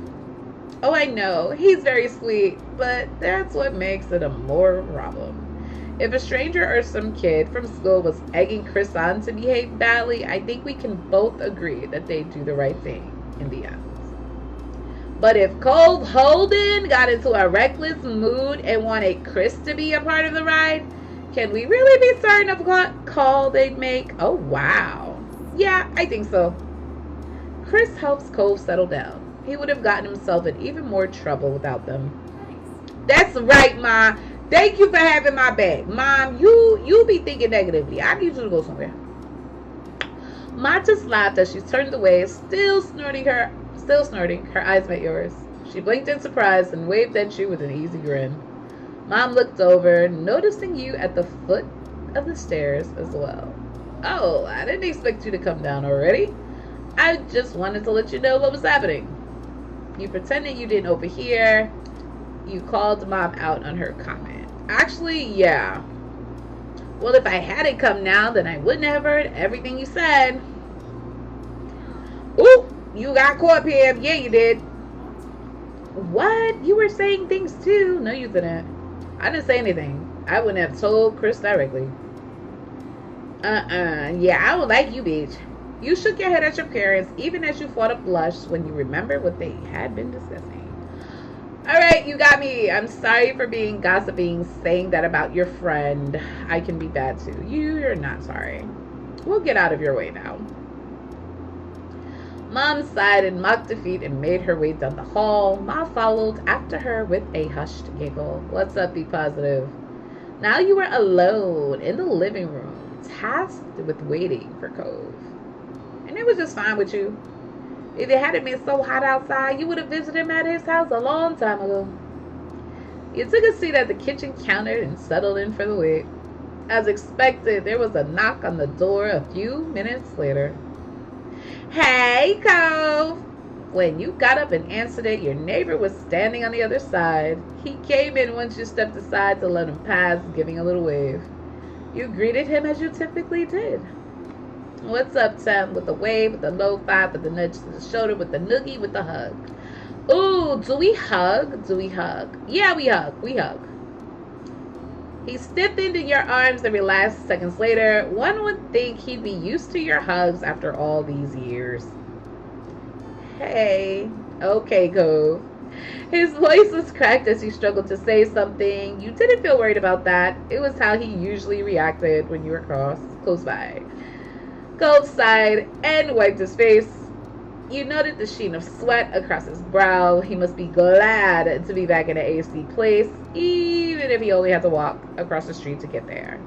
Oh, I know. He's very sweet, but that's what makes it a more problem. If a stranger or some kid from school was egging Chris on to behave badly, I think we can both agree that they'd do the right thing in the end. But if Cove Holden got into a reckless mood and wanted Chris to be a part of the ride, can we really be certain of what call they'd make? Oh, wow. Yeah, I think so. Chris helps Cove settle down. He would have gotten himself in even more trouble without them. That's right, Ma. Thank you for having my back. Mom, you be thinking negatively. I need you to go somewhere. Ma just laughed as she turned away, still snorting. Her eyes met yours. She blinked in surprise and waved at you with an easy grin. Mom looked over, noticing you at the foot of the stairs as well. Oh, I didn't expect you to come down already. I just wanted to let you know what was happening. You pretended you didn't overhear. You called Mom out on her comment. Actually, yeah. Well, if I hadn't come now, then I wouldn't have heard everything you said. Ooh, you got caught, Pam. Yeah, you did. What? You were saying things too. No, you didn't. I didn't say anything. I wouldn't have told Chris directly. Yeah, I don't like you, bitch. You shook your head at your parents, even as you fought a blush when you remembered what they had been discussing. Alright, you got me. I'm sorry for being gossiping, saying that about your friend. I can be bad too. You're not sorry. We'll get out of your way now. Mom sighed in mock defeat and made her way down the hall. Ma followed after her with a hushed giggle. What's up, be positive? Now you were alone in the living room, tasked with waiting for Cove. And it was just fine with you. If it hadn't been so hot outside, you would have visited him at his house a long time ago. You took a seat at the kitchen counter and settled in for the wait. As expected, there was a knock on the door a few minutes later. Hey, Cove! When you got up and answered it, your neighbor was standing on the other side. He came in once you stepped aside to let him pass, giving a little wave. You greeted him as you typically did. What's up, Sam? With the wave, with the low five, with the nudge to the shoulder, with the noogie, with the hug. Ooh, do we hug? Do we hug? Yeah, we hug. We hug. He stiffened in your arms and relaxed seconds later. One would think he'd be used to your hugs after all these years. Hey. Okay, Cove. His voice was cracked as he struggled to say something. You didn't feel worried about that. It was how he usually reacted when you were close by. Cove sighed and wiped his face. You noted the sheen of sweat across his brow. He must be glad to be back in an AC place, even if he only had to walk across the street to get there.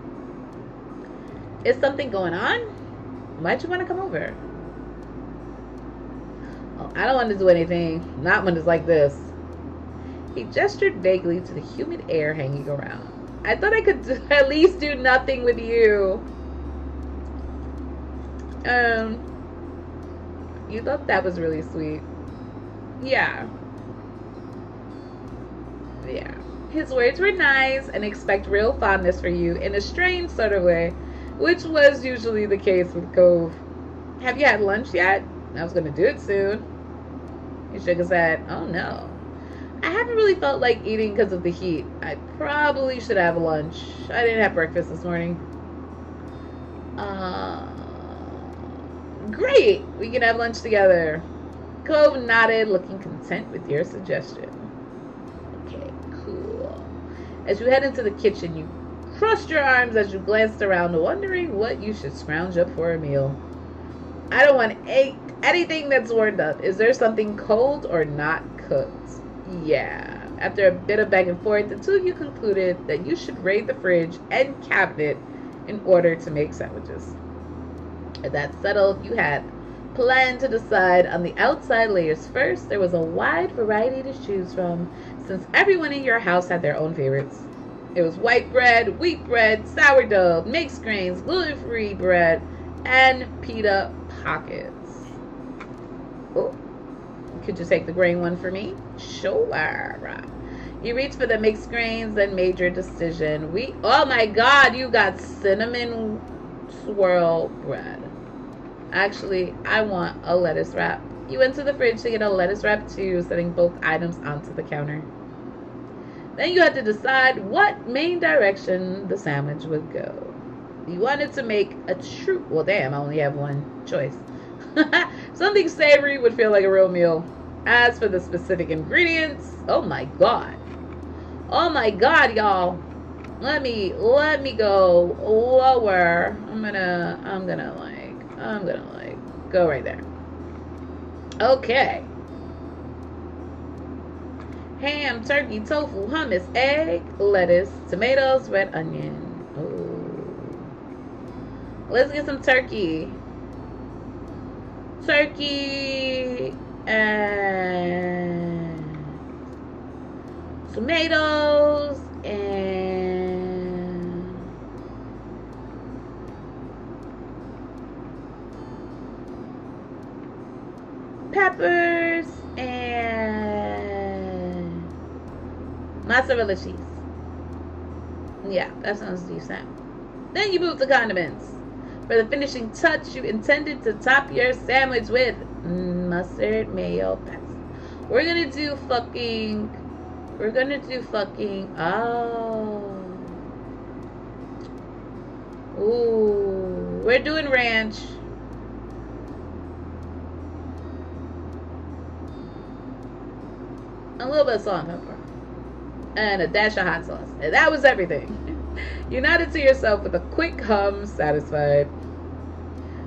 Is something going on? Why'd you want to come over? No, I don't want to do anything. Not when it's like this. He gestured vaguely to the humid air hanging around. I thought I could at least do nothing with you. You thought that was really sweet. Yeah. Yeah. His words were nice and expect real fondness for you in a strange sort of way, which was usually the case with Cove. Have you had lunch yet? I was going to do it soon. He shook his head. Oh no. I haven't really felt like eating because of the heat. I probably should have lunch. I didn't have breakfast this morning. Great. We can have lunch together. Cove nodded, looking content with your suggestion. Okay, cool. As you head into the kitchen, you crossed your arms as you glanced around, wondering what you should scrounge up for a meal. I don't want anything that's warmed up. Is there something cold or not cooked? Yeah. After a bit of back and forth, the two of you concluded that you should raid the fridge and cabinet in order to make sandwiches. With that settled, you had planned to decide on the outside layers first. There was a wide variety to choose from, since everyone in your house had their own favorites. It was white bread, wheat bread, sourdough, mixed grains, gluten-free bread, and pita pockets. Oh, could you take the grain one for me? Sure. You reached for the mixed grains and made your decision. Oh my God, you got cinnamon swirl bread. Actually, I want a lettuce wrap. You went to the fridge to get a lettuce wrap too, setting both items onto the counter. Then you had to decide what main direction the sandwich would go. You wanted to make a true... Well, damn, I only have one choice. Something savory would feel like a real meal. As for the specific ingredients, oh my God. Oh my God, y'all. Let me go lower. I'm gonna go right there. Okay. Ham, turkey, tofu, hummus, egg, lettuce, tomatoes, red onion. Ooh. Let's get some turkey. Turkey and tomatoes and peppers and mozzarella cheese. Yeah, that sounds decent. Then you move to condiments. For the finishing touch, you intended to top your sandwich with mustard, mayo, pesto. We're gonna do fucking, ooh, we're doing ranch. A little bit of salt and pepper. And a dash of hot sauce. And that was everything. You nodded to yourself with a quick hum, satisfied.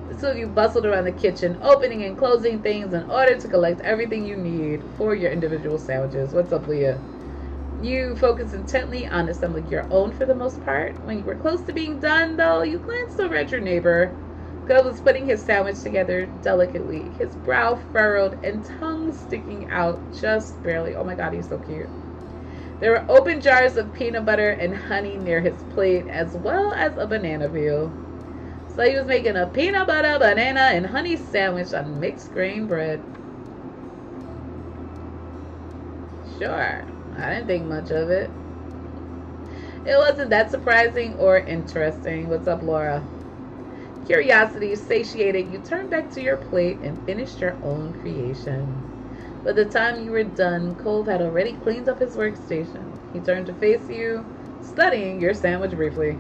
The two of you bustled around the kitchen, opening and closing things in order to collect everything you need for your individual sandwiches. What's up, Leah? You focused intently on assembling your own for the most part. When you were close to being done, though, you glanced over at your neighbor. Cub was putting his sandwich together delicately, his brow furrowed and tongue sticking out just barely. Oh my God, he's so cute. There were open jars of peanut butter and honey near his plate, as well as a banana peel. So he was making a peanut butter, banana, and honey sandwich on mixed grain bread. Sure, I didn't think much of it. It wasn't that surprising or interesting. What's up, Laura? Curiosity satiated, you turned back to your plate and finished your own creation. By the time you were done, Cove had already cleaned up his workstation. He turned to face you, studying your sandwich briefly.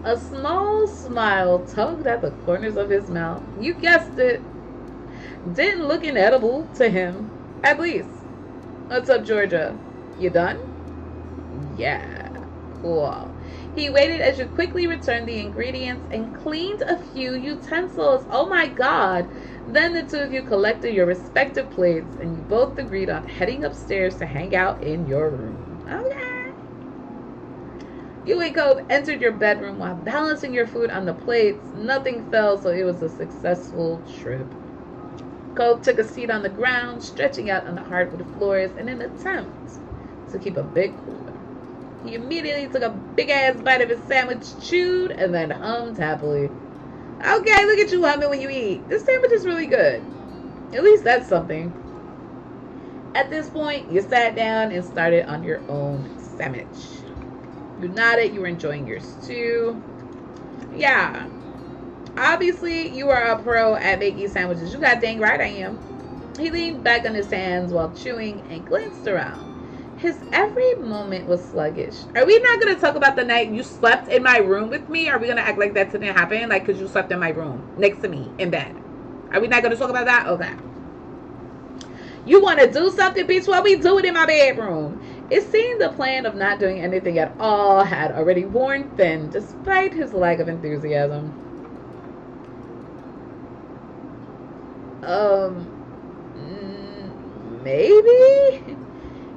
A small smile tugged at the corners of his mouth. You guessed it. Didn't look inedible to him, at least. What's up, Georgia? You done? Yeah. Cool. He waited as you quickly returned the ingredients and cleaned a few utensils. Oh my God. Then the two of you collected your respective plates and you both agreed on heading upstairs to hang out in your room. Okay. You and Cove entered your bedroom while balancing your food on the plates. Nothing fell, so it was a successful trip. Cove took a seat on the ground, stretching out on the hardwood floors in an attempt to keep a bit cooler. He immediately took a big-ass bite of his sandwich, chewed, and then hummed happily. Okay, look at you humming when you eat. This sandwich is really good. At least that's something. At this point, you sat down and started on your own sandwich. You nodded, you were enjoying yours too. Yeah. Obviously, you are a pro at making sandwiches. You got dang right I am. He leaned back on his hands while chewing and glanced around. His every moment was sluggish. Are we not going to talk about the night you slept in my room with me? Are we going to act like that didn't happen? Like, because you slept in my room next to me in bed. Are we not going to talk about that? Okay. You want to do something, bitch? Well, we do it in my bedroom. It seemed the plan of not doing anything at all had already worn thin, despite his lack of enthusiasm. Maybe?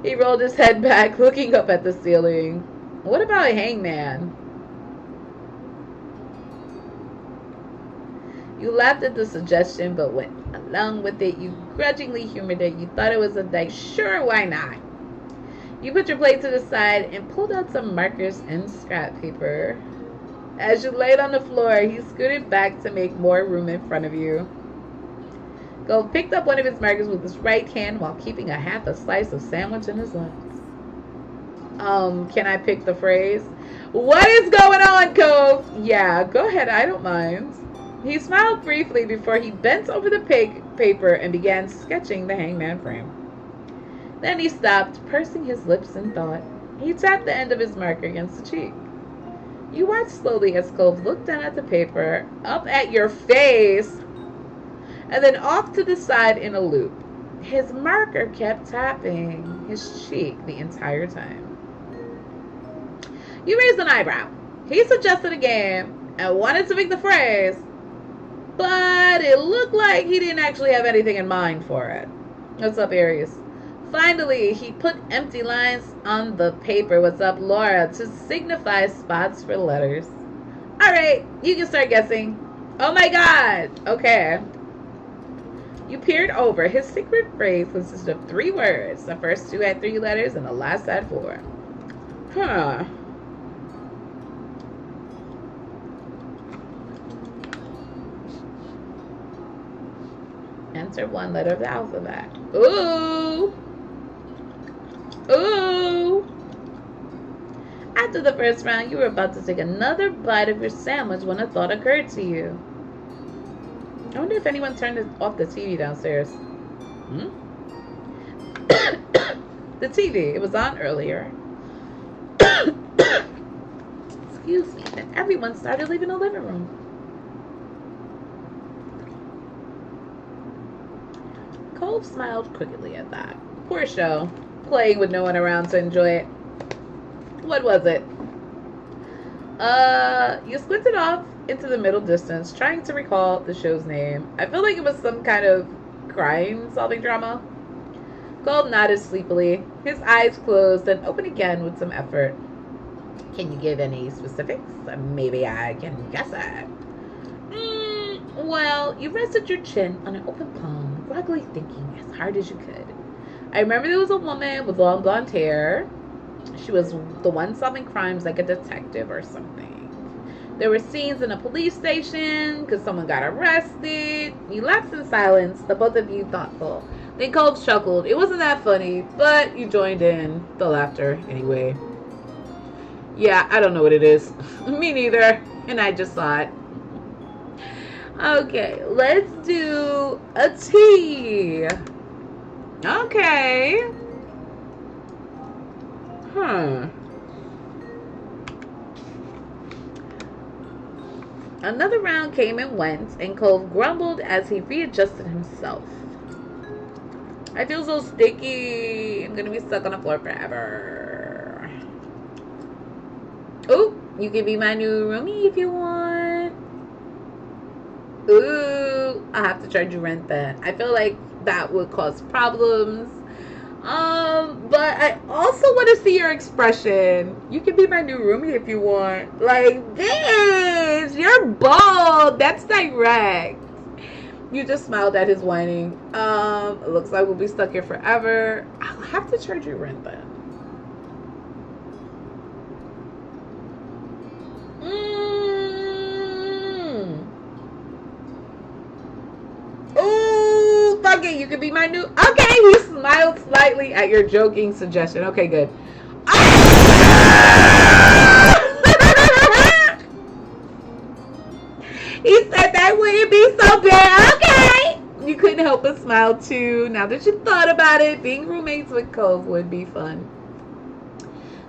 He rolled his head back, looking up at the ceiling. What about a hangman? You laughed at the suggestion, but went along with it. You grudgingly humored it. You thought it was a day. Sure, why not? You put your plate to the side and pulled out some markers and scrap paper. As you laid on the floor, he scooted back to make more room in front of you. Gold picked up one of his markers with his right hand while keeping a slice of sandwich in his left. Can I pick the phrase? What is going on, Cove? Yeah, go ahead, I don't mind. He smiled briefly before he bent over the paper and began sketching the hangman frame. Then he stopped, pursing his lips in thought. He tapped the end of his marker against the cheek. You watched slowly as Cove looked down at the paper, up at your face, and then off to the side in a loop. His marker kept tapping his cheek the entire time. You raised an eyebrow. He suggested a game and wanted to make the phrase, but it looked like he didn't actually have anything in mind for it. What's up, Aries? Finally, he put empty lines on the paper. What's up, Laura? To signify spots for letters. All right, you can start guessing. Oh my God. Okay. You peered over. His secret phrase consisted of 3 words. The first 2 had 3 letters and the last had 4. Huh. Enter 1 letter of the alphabet. Ooh. Ooh. After the first round, you were about to take another bite of your sandwich when a thought occurred to you. I wonder if anyone turned off the TV downstairs. The TV, it was on earlier. Excuse me. And everyone started leaving the living room. Cove smiled crookedly at that. Poor show. Playing with no one around to enjoy it. What was it? You squinted off into the middle distance, trying to recall the show's name. I feel like it was some kind of crime-solving drama. Gold nodded sleepily, his eyes closed, then opened again with some effort. Can you give any specifics? Maybe I can guess it. Well, you rested your chin on an open palm, groggily thinking as hard as you could. I remember there was a woman with long blonde hair. She was the one solving crimes like a detective or something. There were scenes in a police station because someone got arrested. You lapsed in silence, the both of you thoughtful. Then Cove chuckled. It wasn't that funny, but you joined in the laughter anyway. Yeah, I don't know what it is. Me neither. And I just saw it. Okay, let's do a T. Okay. Another round came and went, and Cove grumbled as he readjusted himself. I feel so sticky. I'm gonna be stuck on the floor forever. Oh, you can be my new roomie if you want. Ooh, I have to charge you rent then. I feel like that would cause problems. But I also want to see your expression. You can be my new roomie if you want. Like this. You're bold. That's direct. You just smiled at his whining. It looks like we'll be stuck here forever. I'll have to charge you rent then. Ooh, fuck it. You could be my new. Okay, he smiled slightly at your joking suggestion. Okay, good. He said that wouldn't be so bad. Okay. You couldn't help but smile too. Now that you thought about it, being roommates with Cove would be fun.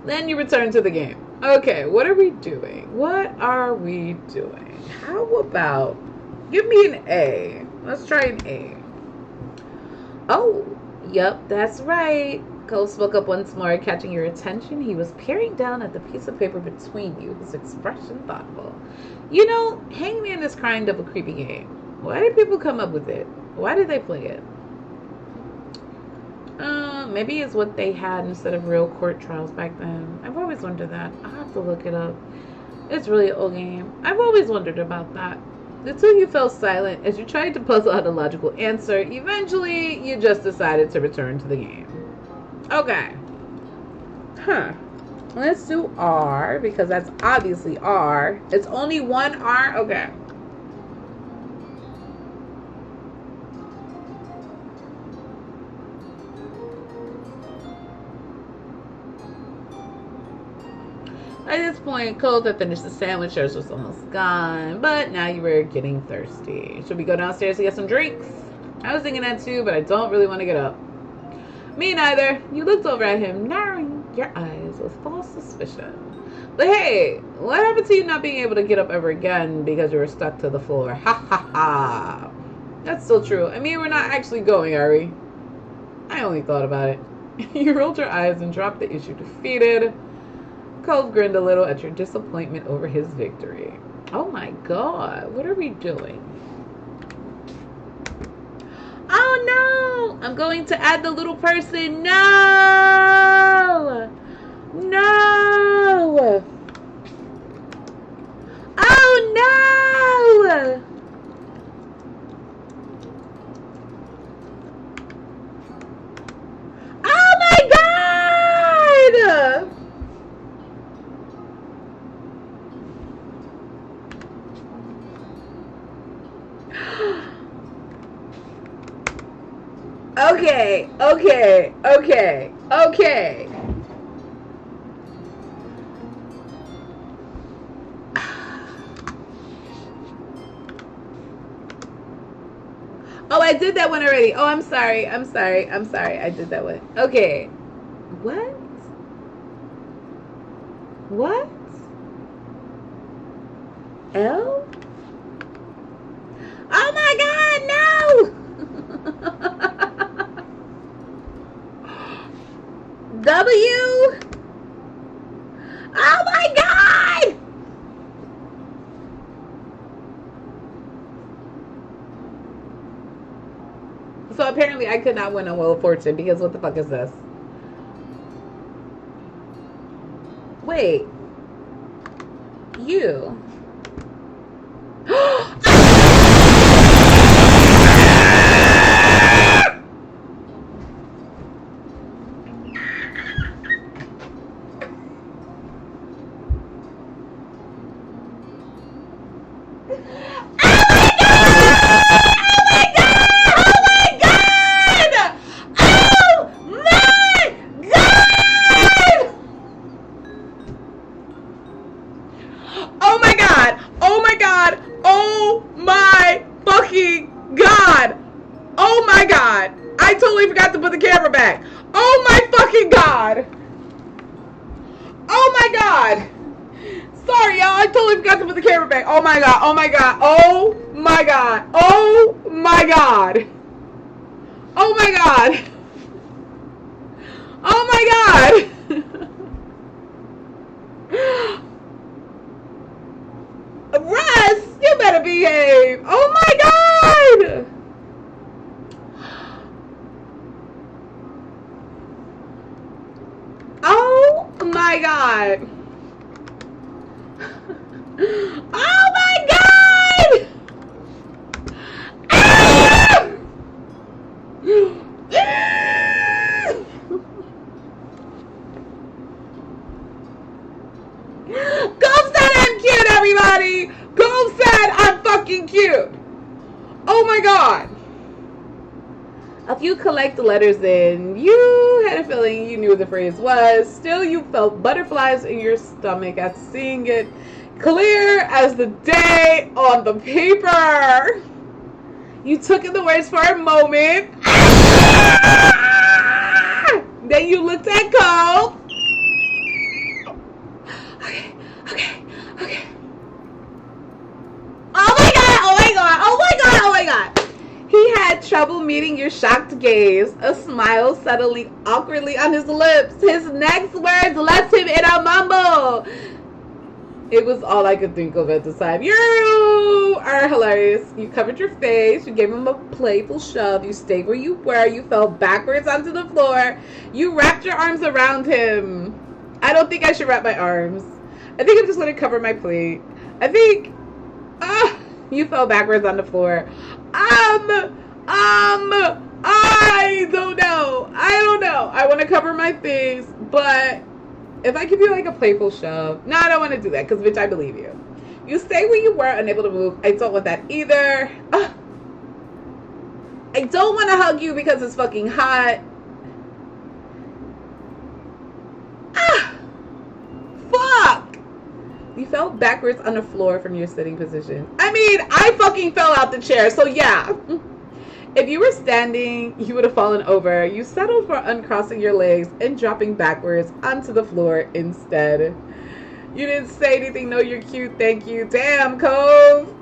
Then you return to the game. Okay, what are we doing? What are we doing? How about give me an A? Let's try an A. Oh, yep, that's right. Cole spoke up once more, catching your attention. He was peering down at the piece of paper between you, his expression thoughtful. You know, Hangman is kind of a creepy game. Why did people come up with it? Why did they play it? Maybe it's what they had instead of real court trials back then. I've always wondered that. I'll have to look it up. It's really an old game. I've always wondered about that. The two of you fell silent as you tried to puzzle out a logical answer. Eventually, you just decided to return to the game. Okay. Huh. Let's do R, because that's obviously R. It's only one R? Okay. At this point, Cole had finished the sandwich. Yours was almost gone, but now you were getting thirsty. Should we go downstairs to get some drinks? I was thinking that too, but I don't really want to get up. Me neither. You looked over at him, narrowing your eyes with false suspicion. But hey, what happened to you not being able to get up ever again because you were stuck to the floor? Ha ha ha. That's still true. I mean, we're not actually going, are we? I only thought about it. You rolled your eyes and dropped the issue defeated. Cole grinned a little at your disappointment over his victory. Oh my god, what are we doing? Oh no! I'm going to add the little person. No! No! Oh no! Oh my god! Okay. Oh, I did that one already. Oh, I'm sorry. I did that one. Okay. What? L? Oh my god, no! W? Oh my god! So apparently I could not win on Wheel of Fortune because what the fuck is this? Wait. You. Russ, you better behave. Oh my god. Oh my god. Oh my god. Oh Gold said I'm cute, everybody! Gold said I'm fucking cute! Oh my god! A few collect letters in, you had a feeling you knew what the phrase was. Still, you felt butterflies in your stomach at seeing it clear as the day on the paper. You took in the words for a moment. Then you looked at Cole. Okay. Oh my god. He had trouble meeting your shocked gaze. A smile settling awkwardly on his lips. His next words left him in a mumble. It was all I could think of at the time. You are hilarious. You covered your face. You gave him a playful shove. You stayed where you were. You fell backwards onto the floor. You wrapped your arms around him. I don't think I should wrap my arms. I think I'm just going to cover my plate. I think... you fell backwards on the floor. I don't know. I want to cover my face, but if I give you like a playful shove, no, I don't want to do that because, bitch, I believe you. You stay where you were, unable to move. I don't want that either. I don't want to hug you because it's fucking hot. Fuck. You fell backwards on the floor from your sitting position. I mean, I fucking fell out the chair, so yeah. If you were standing, you would have fallen over. You settled for uncrossing your legs and dropping backwards onto the floor instead. You didn't say anything. No, you're cute. Thank you. Damn, Cove.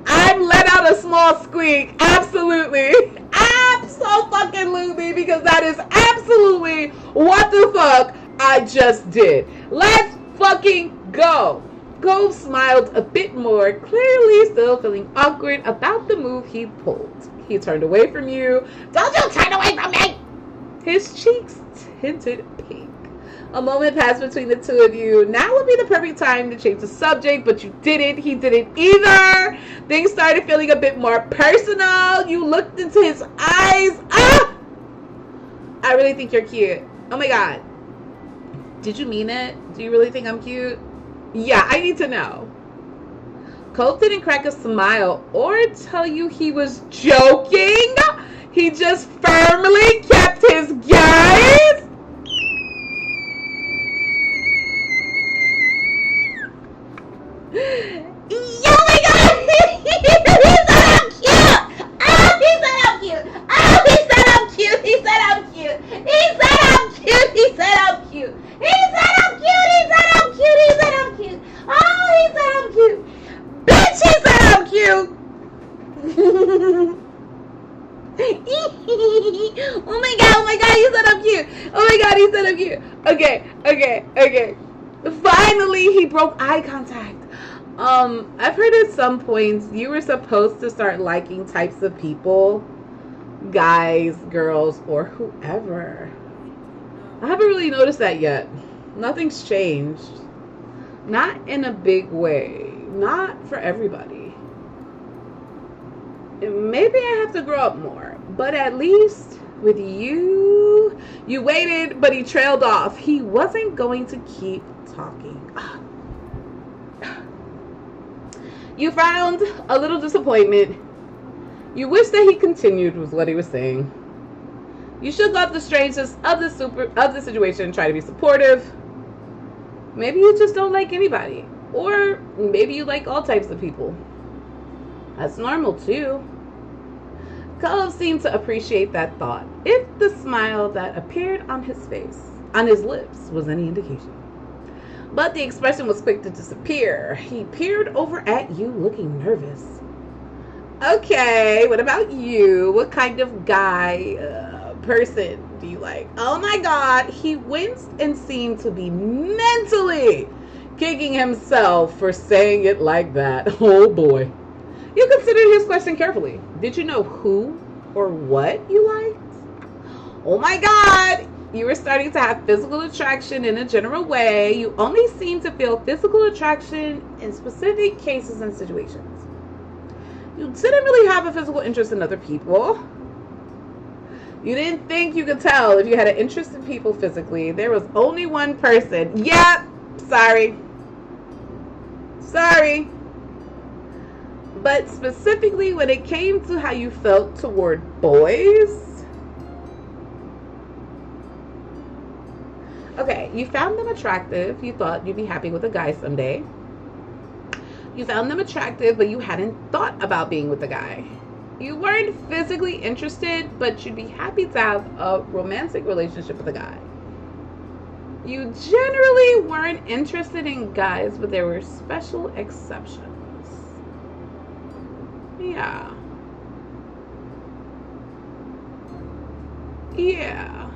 I let out a small squeak. Absolutely. Absolutely, because that is absolutely what the fuck I just did. Let's fucking go. Cove smiled a bit more, clearly still feeling awkward about the move he pulled. He turned away from you. Don't you turn away from me! His cheeks tinted pink. A moment passed between the two of you. Now would be the perfect time to change the subject, but you didn't. He didn't either. Things started feeling a bit more personal. You looked into his eyes. I really think you're cute. Oh my god. Did you mean it? Do you really think I'm cute? Yeah, I need to know. Cope didn't crack a smile or tell you he was joking. He just firmly kept his gaze. Oh my god! He said I'm cute! He said I'm cute! He said I'm cute! He said I'm cute! He said I'm cute! He said I'm cute! He said I'm cute! He said I'm cute! He said I'm cute! Oh, he said I'm cute! Bitch, he said I'm cute! Oh my god, he said I'm cute! Oh my god, he said I'm cute! Okay. Finally, he broke eye contact. I've heard at some points you were supposed to start liking types of people, guys, girls, or whoever. I haven't really noticed that yet. Nothing's changed. Not in a big way. Not for everybody. Maybe I have to grow up more. But at least with you waited, but he trailed off. He wasn't going to keep talking. You frowned a little disappointment. You wish that he continued with what he was saying. You shook off the strangeness of the situation and try to be supportive. Maybe you just don't like anybody. Or maybe you like all types of people. That's normal too. Cullen seemed to appreciate that thought, if the smile that appeared on his lips was any indication. But the expression was quick to disappear. He peered over at you looking nervous. Okay, what about you? What kind of guy, person do you like? Oh my god, he winced and seemed to be mentally kicking himself for saying it like that. Oh boy. You considered his question carefully. Did you know who or what you liked? Oh my god. You were starting to have physical attraction in a general way. You only seem to feel physical attraction in specific cases and situations. You didn't really have a physical interest in other people. You didn't think you could tell if you had an interest in people physically. There was only one person. Yeah, sorry. Sorry. But specifically when it came to how you felt toward boys, okay, you found them attractive. You thought you'd be happy with a guy someday. You found them attractive, but you hadn't thought about being with a guy. You weren't physically interested, but you'd be happy to have a romantic relationship with a guy. You generally weren't interested in guys, but there were special exceptions. Yeah. Yeah.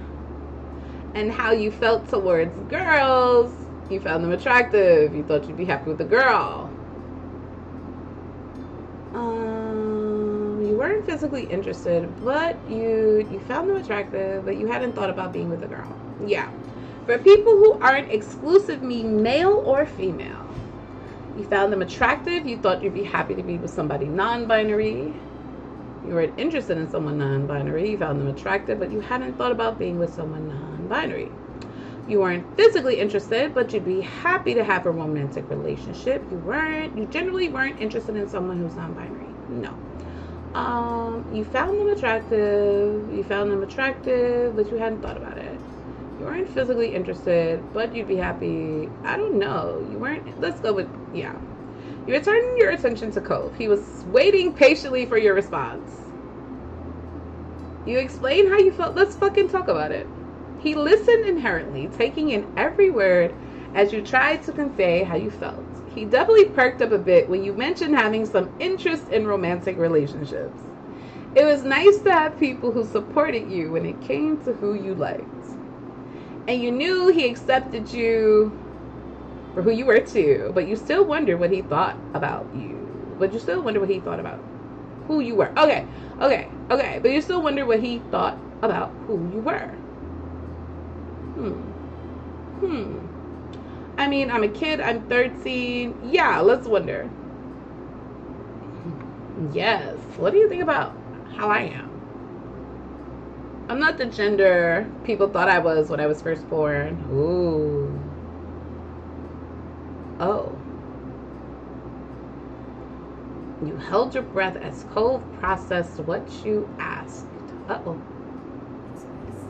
And how you felt towards girls, you found them attractive. You thought you'd be happy with a girl. You weren't physically interested, but you found them attractive, but you hadn't thought about being with a girl. Yeah. For people who aren't exclusive, mean male or female. You found them attractive. You thought you'd be happy to be with somebody non-binary. You weren't interested in someone non-binary. You found them attractive, but you hadn't thought about being with someone non-binary. You weren't physically interested, but you'd be happy to have a romantic relationship. You generally weren't interested in someone who's non-binary. No. You found them attractive. But you hadn't thought about it. You weren't physically interested, but you'd be happy. I don't know. You weren't. Let's go with, yeah. You returned your attention to Cove. He was waiting patiently for your response. You explained how you felt. Let's fucking talk about it. He listened inherently, taking in every word as you tried to convey how you felt. He definitely perked up a bit when you mentioned having some interest in romantic relationships. It was nice to have people who supported you when it came to who you liked. And you knew he accepted you for who you were too, but you still wondered what he thought about you. But you still wonder what he thought about who you were. Okay. But you still wonder what he thought about who you were. I mean, I'm a kid. I'm 13. Yeah, let's wonder. Yes. What do you think about how I am? I'm not the gender people thought I was when I was first born. Ooh. Oh. You held your breath as Cove processed what you asked. Uh-oh.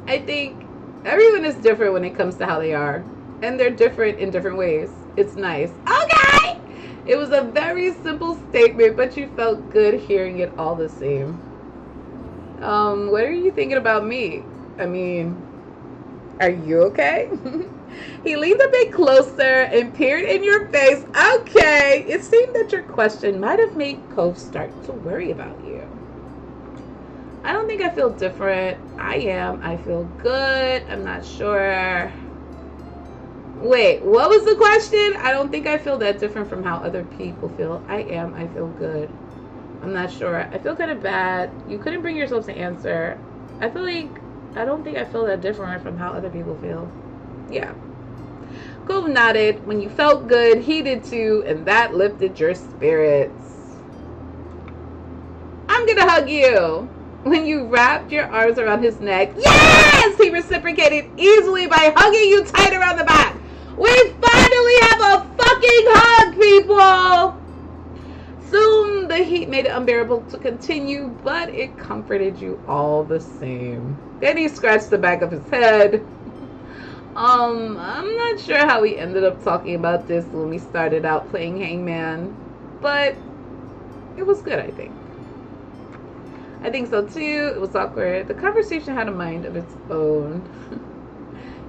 I think everyone is different when it comes to how they are. And they're different in different ways. It's nice. Okay! It was a very simple statement, but you felt good hearing it all the same. What are you thinking about me? I mean, are you okay? He leaned a bit closer and peered in your face. Okay. It seemed that your question might have made Cove start to worry about you. I don't think I feel different. I feel good. I'm not sure. Wait, what was the question? I don't think I feel that different from how other people feel. I feel good. I'm not sure. I feel kind of bad. You couldn't bring yourself to answer. I don't think I feel that different from how other people feel. Yeah. Cove nodded. When you felt good, he did too, and that lifted your spirits. I'm gonna hug you. When you wrapped your arms around his neck, yes! He reciprocated easily by hugging you tight around the back. We finally have a fucking hug, people! Soon the heat made it unbearable to continue, but it comforted you all the same. Then he scratched the back of his head. I'm not sure how we ended up talking about this when we started out playing Hangman, but it was good, I think. I think so too. It was awkward. The conversation had a mind of its own.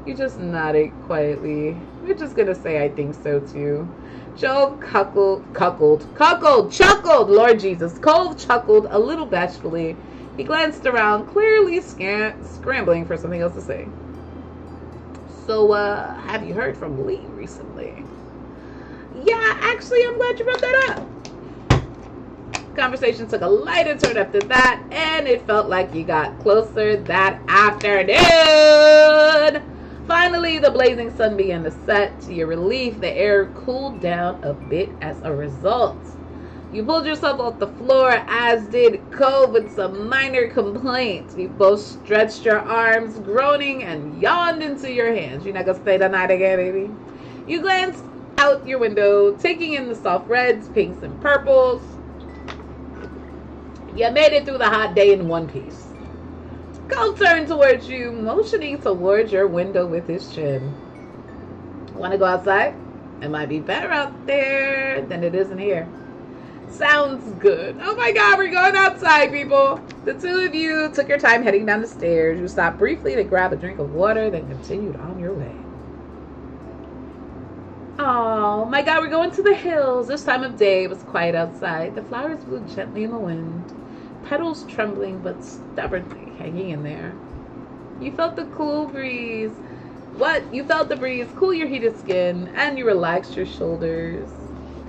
You just nodded quietly. We're just gonna say I think so too. Cove chuckled. Lord Jesus. Cove chuckled a little bashfully. He glanced around, clearly scrambling for something else to say. So, have you heard from Lee recently? Yeah, actually, I'm glad you brought that up. Conversation took a lighter turn after that, and it felt like you got closer that afternoon. Finally, the blazing sun began to set. To your relief, the air cooled down a bit as a result. You pulled yourself off the floor, as did Cove, with some minor complaints. You both stretched your arms, groaning, and yawned into your hands. You're not going to stay the night again, baby? You glanced out your window, taking in the soft reds, pinks, and purples. You made it through the hot day in one piece. Cole turned towards you, motioning towards your window with his chin. Want to go outside? It might be better out there than it is in here. Sounds good. Oh my God, we're going outside, people. The two of you took your time heading down the stairs. You stopped briefly to grab a drink of water, then continued on your way. Oh my God, we're going to the hills. This time of day it was quiet outside. The flowers blew gently in the wind, petals trembling but stubbornly hanging in there. You felt the cool breeze. You felt the breeze cool your heated skin, and you relaxed your shoulders.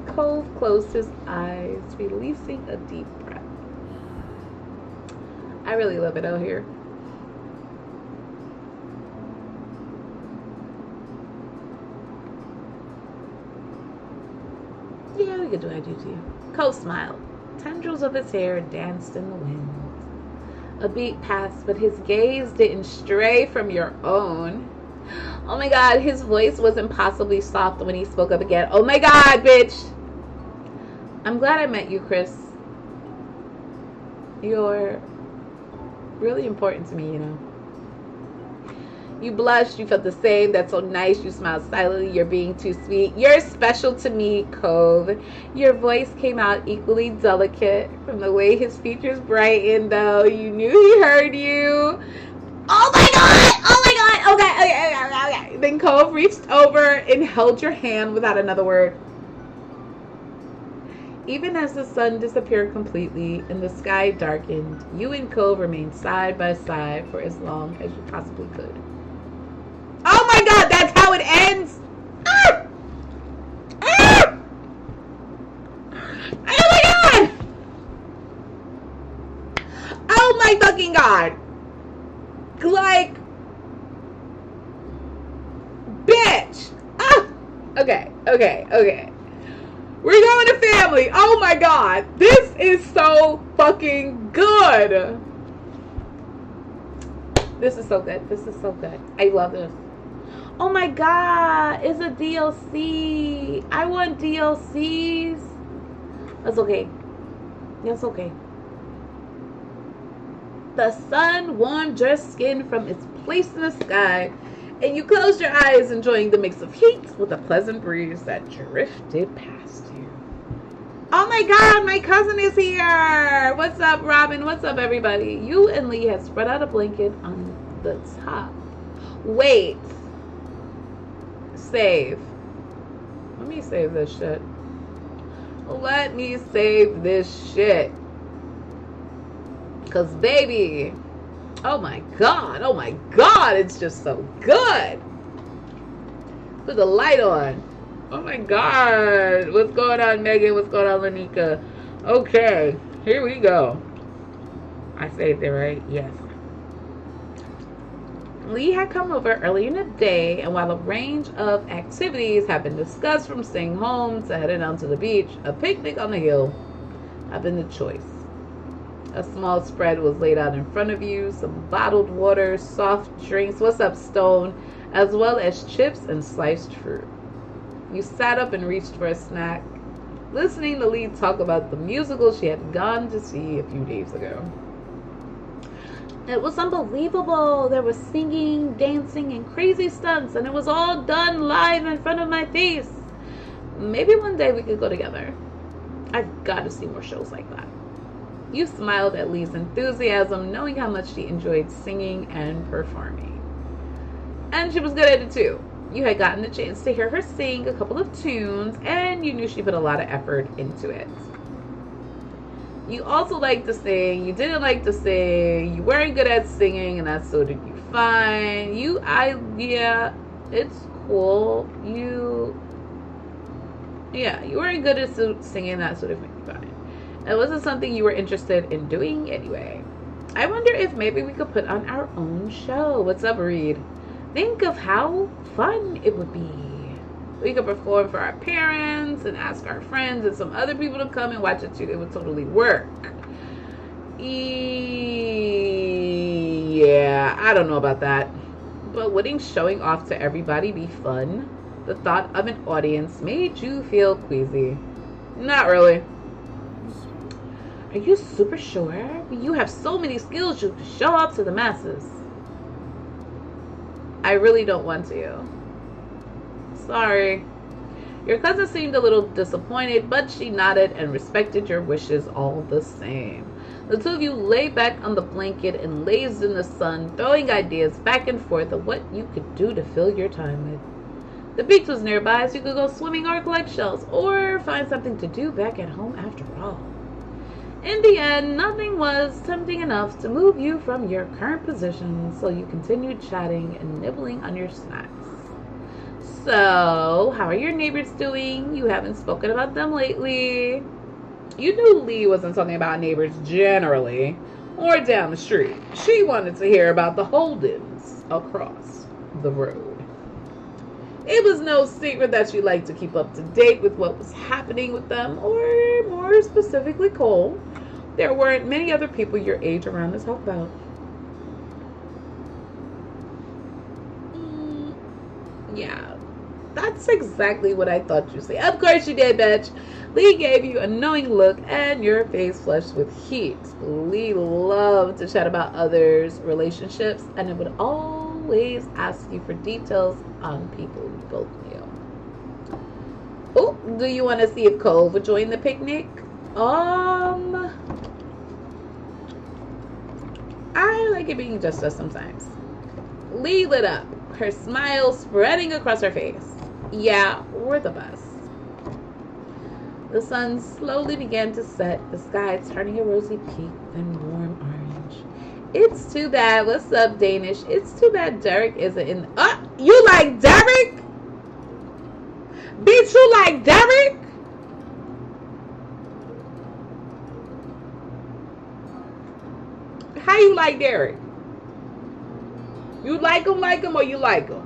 Cove closed his eyes, releasing a deep breath. I really love it out here. Yeah, we could do I do to you. Cove smiled. Tendrils of his hair danced in the wind. A beat passed, but his gaze didn't stray from your own. Oh my God, his voice was impossibly soft when he spoke up again. Oh my God, bitch! I'm glad I met you, Chris. You're really important to me, you know. You blushed, you felt the same. That's so nice. You smiled silently. You're being too sweet. You're special to me, Cove. Your voice came out equally delicate. From the way his features brightened, though, you knew he heard you. Oh my God! Oh my God! Okay. Then Cove reached over and held your hand without another word. Even as the sun disappeared completely and the sky darkened, you and Cove remained side by side for as long as you possibly could. Oh my God, that's how it ends! Ah! Ah! Oh my God! Oh my fucking God! Like, bitch! Ah! Okay. We're going to family. Oh my God. This is so fucking good. This is so good. I love this. Oh my God. It's a DLC. I want DLCs. That's okay. The sun warmed your skin from its place in the sky, and you closed your eyes, enjoying the mix of heat with a pleasant breeze that drifted past you. Oh my God, my cousin is here. What's up, Robin? What's up, everybody? You and Lee have spread out a blanket on the top. Wait. Save. Let me save this shit. Because, baby, oh my God, it's just so good. Put the light on. Oh my God. What's going on, Megan? What's going on, Lanika? Okay, here we go. I saved it, right? Yes. Lee had come over early in the day, and while a range of activities had been discussed, from staying home to heading out to the beach, a picnic on the hill had been the choice. A small spread was laid out in front of you, some bottled water, soft drinks, what's up, Stone, as well as chips and sliced fruit. You sat up and reached for a snack, listening to Lee talk about the musical she had gone to see a few days ago. It was unbelievable. There was singing, dancing, and crazy stunts, and it was all done live in front of my face. Maybe one day we could go together. I've got to see more shows like that. You smiled at Lee's enthusiasm, knowing how much she enjoyed singing and performing. And she was good at it too. You had gotten the chance to hear her sing a couple of tunes, and you knew she put a lot of effort into it. You also liked to sing. You didn't like to sing. You weren't good at singing, and that suited you fine. Yeah, it's cool. You weren't good at singing, that suited you fine. It wasn't something you were interested in doing anyway. I wonder if maybe we could put on our own show. What's up, Reed? Think of how fun it would be. We could perform for our parents and ask our friends and some other people to come and watch it too. It would totally work. Yeah, I don't know about that. But wouldn't showing off to everybody be fun? The thought of an audience made you feel queasy. Not really. Are you super sure? You have so many skills you could show off to the masses. I really don't want to. Sorry. Your cousin seemed a little disappointed, but she nodded and respected your wishes all the same. The two of you lay back on the blanket and lazed in the sun, throwing ideas back and forth of what you could do to fill your time with. The beach was nearby, so you could go swimming or collect shells, or find something to do back at home after all. In the end, nothing was tempting enough to move you from your current position, so you continued chatting and nibbling on your snacks. So, how are your neighbors doing? You haven't spoken about them lately. You knew Lee wasn't talking about neighbors generally, or down the street. She wanted to hear about the Holdens across the road. It was no secret that she liked to keep up to date with what was happening with them, or more specifically Cole. There weren't many other people your age around to talk about. Yeah, that's exactly what I thought you'd say. Of course you did, bitch. Lee gave you a knowing look and your face flushed with heat. Lee loved to chat about others' relationships and it would always ask you for details on people you both knew. Oh, do you want to see if Cole would join the picnic? I like it being just us sometimes. Lee lit up, her smile spreading across her face. Yeah, we're the best. The sun slowly began to set, the sky turning a rosy pink and warm orange. It's too bad. What's up, Danish? It's too bad Derek isn't in. You like Derek? Bitch, you like Derek? How you like Derek? You like him, or you like him?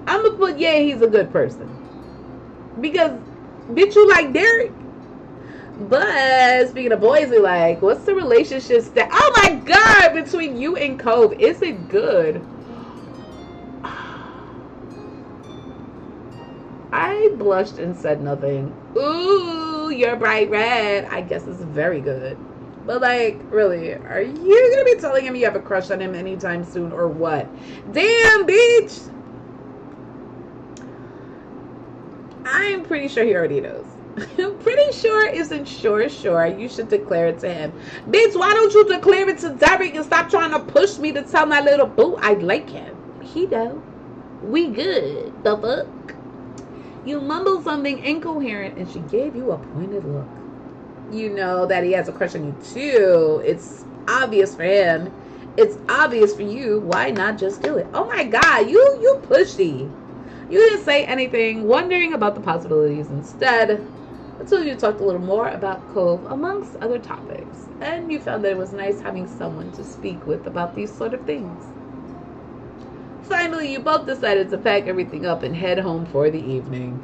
I'm gonna put, yeah, he's a good person. Because, bitch, you like Derek? But, speaking of boys we like, what's the relationship oh my god, between you and Cove? Is it good? I blushed and said nothing. Ooh, you're bright red. I guess it's very good. But, like, really, are you gonna be telling him you have a crush on him anytime soon, or what? Damn, bitch! I'm pretty sure he already knows. I'm pretty sure isn't sure. You should declare it to him. Bitch, why don't you declare it to Derek and stop trying to push me to tell my little boo I like him? He know. We good. The fuck? You mumbled something incoherent and she gave you a pointed look. You know that he has a crush on you too. It's obvious for him. It's obvious for you. Why not just do it? Oh my god, you pushy. You didn't say anything, wondering about the possibilities. Instead, the two of you talked a little more about Cove amongst other topics, and you found that it was nice having someone to speak with about these sort of things. Finally, you both decided to pack everything up and head home for the evening.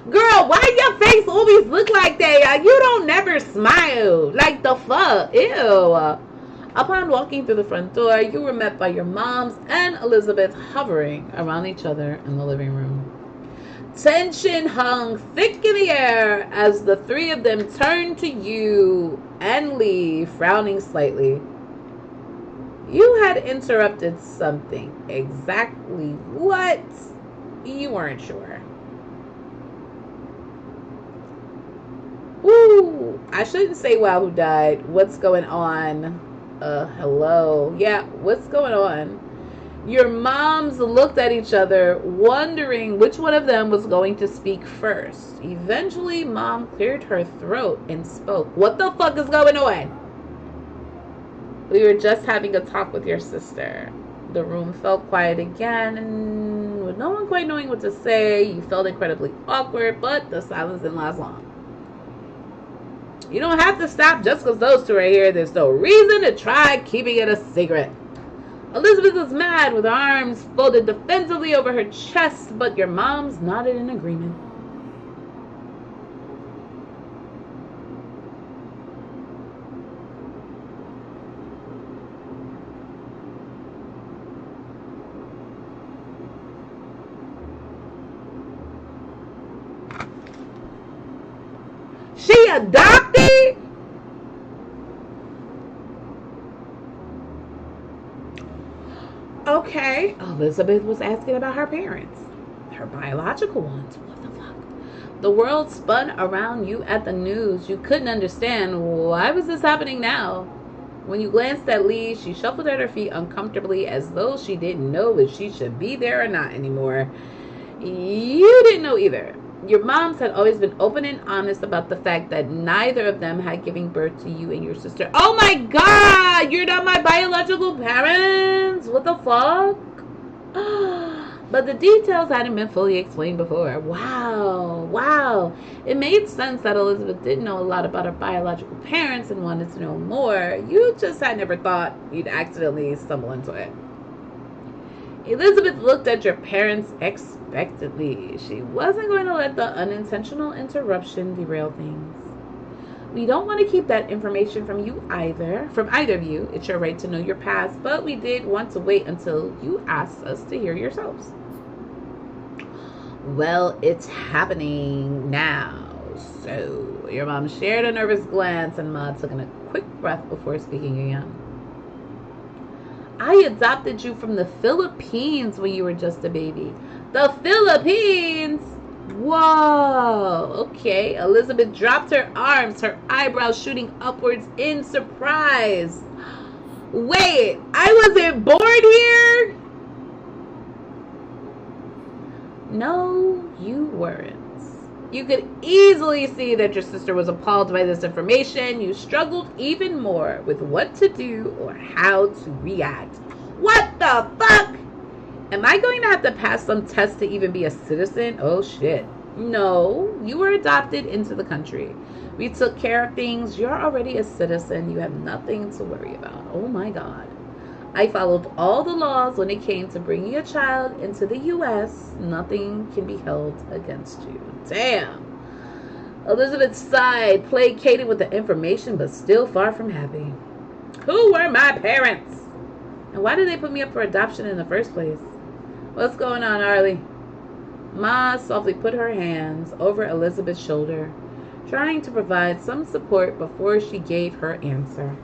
Girl, why your face always look like that? You don't never smile. Like the fuck? Ew. Upon walking through the front door, you were met by your moms and Elizabeth hovering around each other in the living room. Tension hung thick in the air as the three of them turned to you and Lee, frowning slightly. You had interrupted something. Exactly what? You weren't sure. Ooh, I shouldn't say wow who died. What's going on? Hello. Yeah, what's going on? Your moms looked at each other, wondering which one of them was going to speak first. Eventually, Mom cleared her throat and spoke. What the fuck is going on? We were just having a talk with your sister. The room felt quiet again, and with no one quite knowing what to say, you felt incredibly awkward, but the silence didn't last long. You don't have to stop just because those two are here. There's no reason to try keeping it a secret. Elizabeth was mad with her arms folded defensively over her chest, but your moms nodded in agreement. adopted? Okay, Elizabeth was asking about her parents. Her biological ones. What the fuck? The world spun around you at the news. You couldn't understand. Why was this happening now? When you glanced at Lee, she shuffled at her feet uncomfortably as though she didn't know if she should be there or not anymore. You didn't know either. Your moms had always been open and honest about the fact that neither of them had given birth to you and your sister. Oh my god! You're not my biological parents? What the fuck? But the details hadn't been fully explained before. Wow. It made sense that Elizabeth didn't know a lot about her biological parents and wanted to know more. You just had never thought you'd accidentally stumble into it. Elizabeth looked at your parents expectantly. She wasn't going to let the unintentional interruption derail things. We don't want to keep that information from either of you. It's your right to know your past, but we did want to wait until you asked us to hear yourselves. Well, it's happening now. So, your mom shared a nervous glance and Ma took in a quick breath before speaking again. I adopted you from the Philippines when you were just a baby. The Philippines? Whoa. Okay. Elizabeth dropped her arms, her eyebrows shooting upwards in surprise. Wait, I wasn't born here? No, you weren't. You could easily see that your sister was appalled by this information. You struggled even more with what to do or how to react. What the fuck? Am I going to have to pass some test to even be a citizen? Oh shit. No, you were adopted into the country. We took care of things. You're already a citizen. You have nothing to worry about. Oh my god. I followed all the laws when it came to bringing a child into the U.S. Nothing can be held against you. Damn. Elizabeth sighed, placated with the information, but still far from happy. Who were my parents? And why did they put me up for adoption in the first place? What's going on, Arlie? Ma softly put her hands over Elizabeth's shoulder, trying to provide some support before she gave her answer.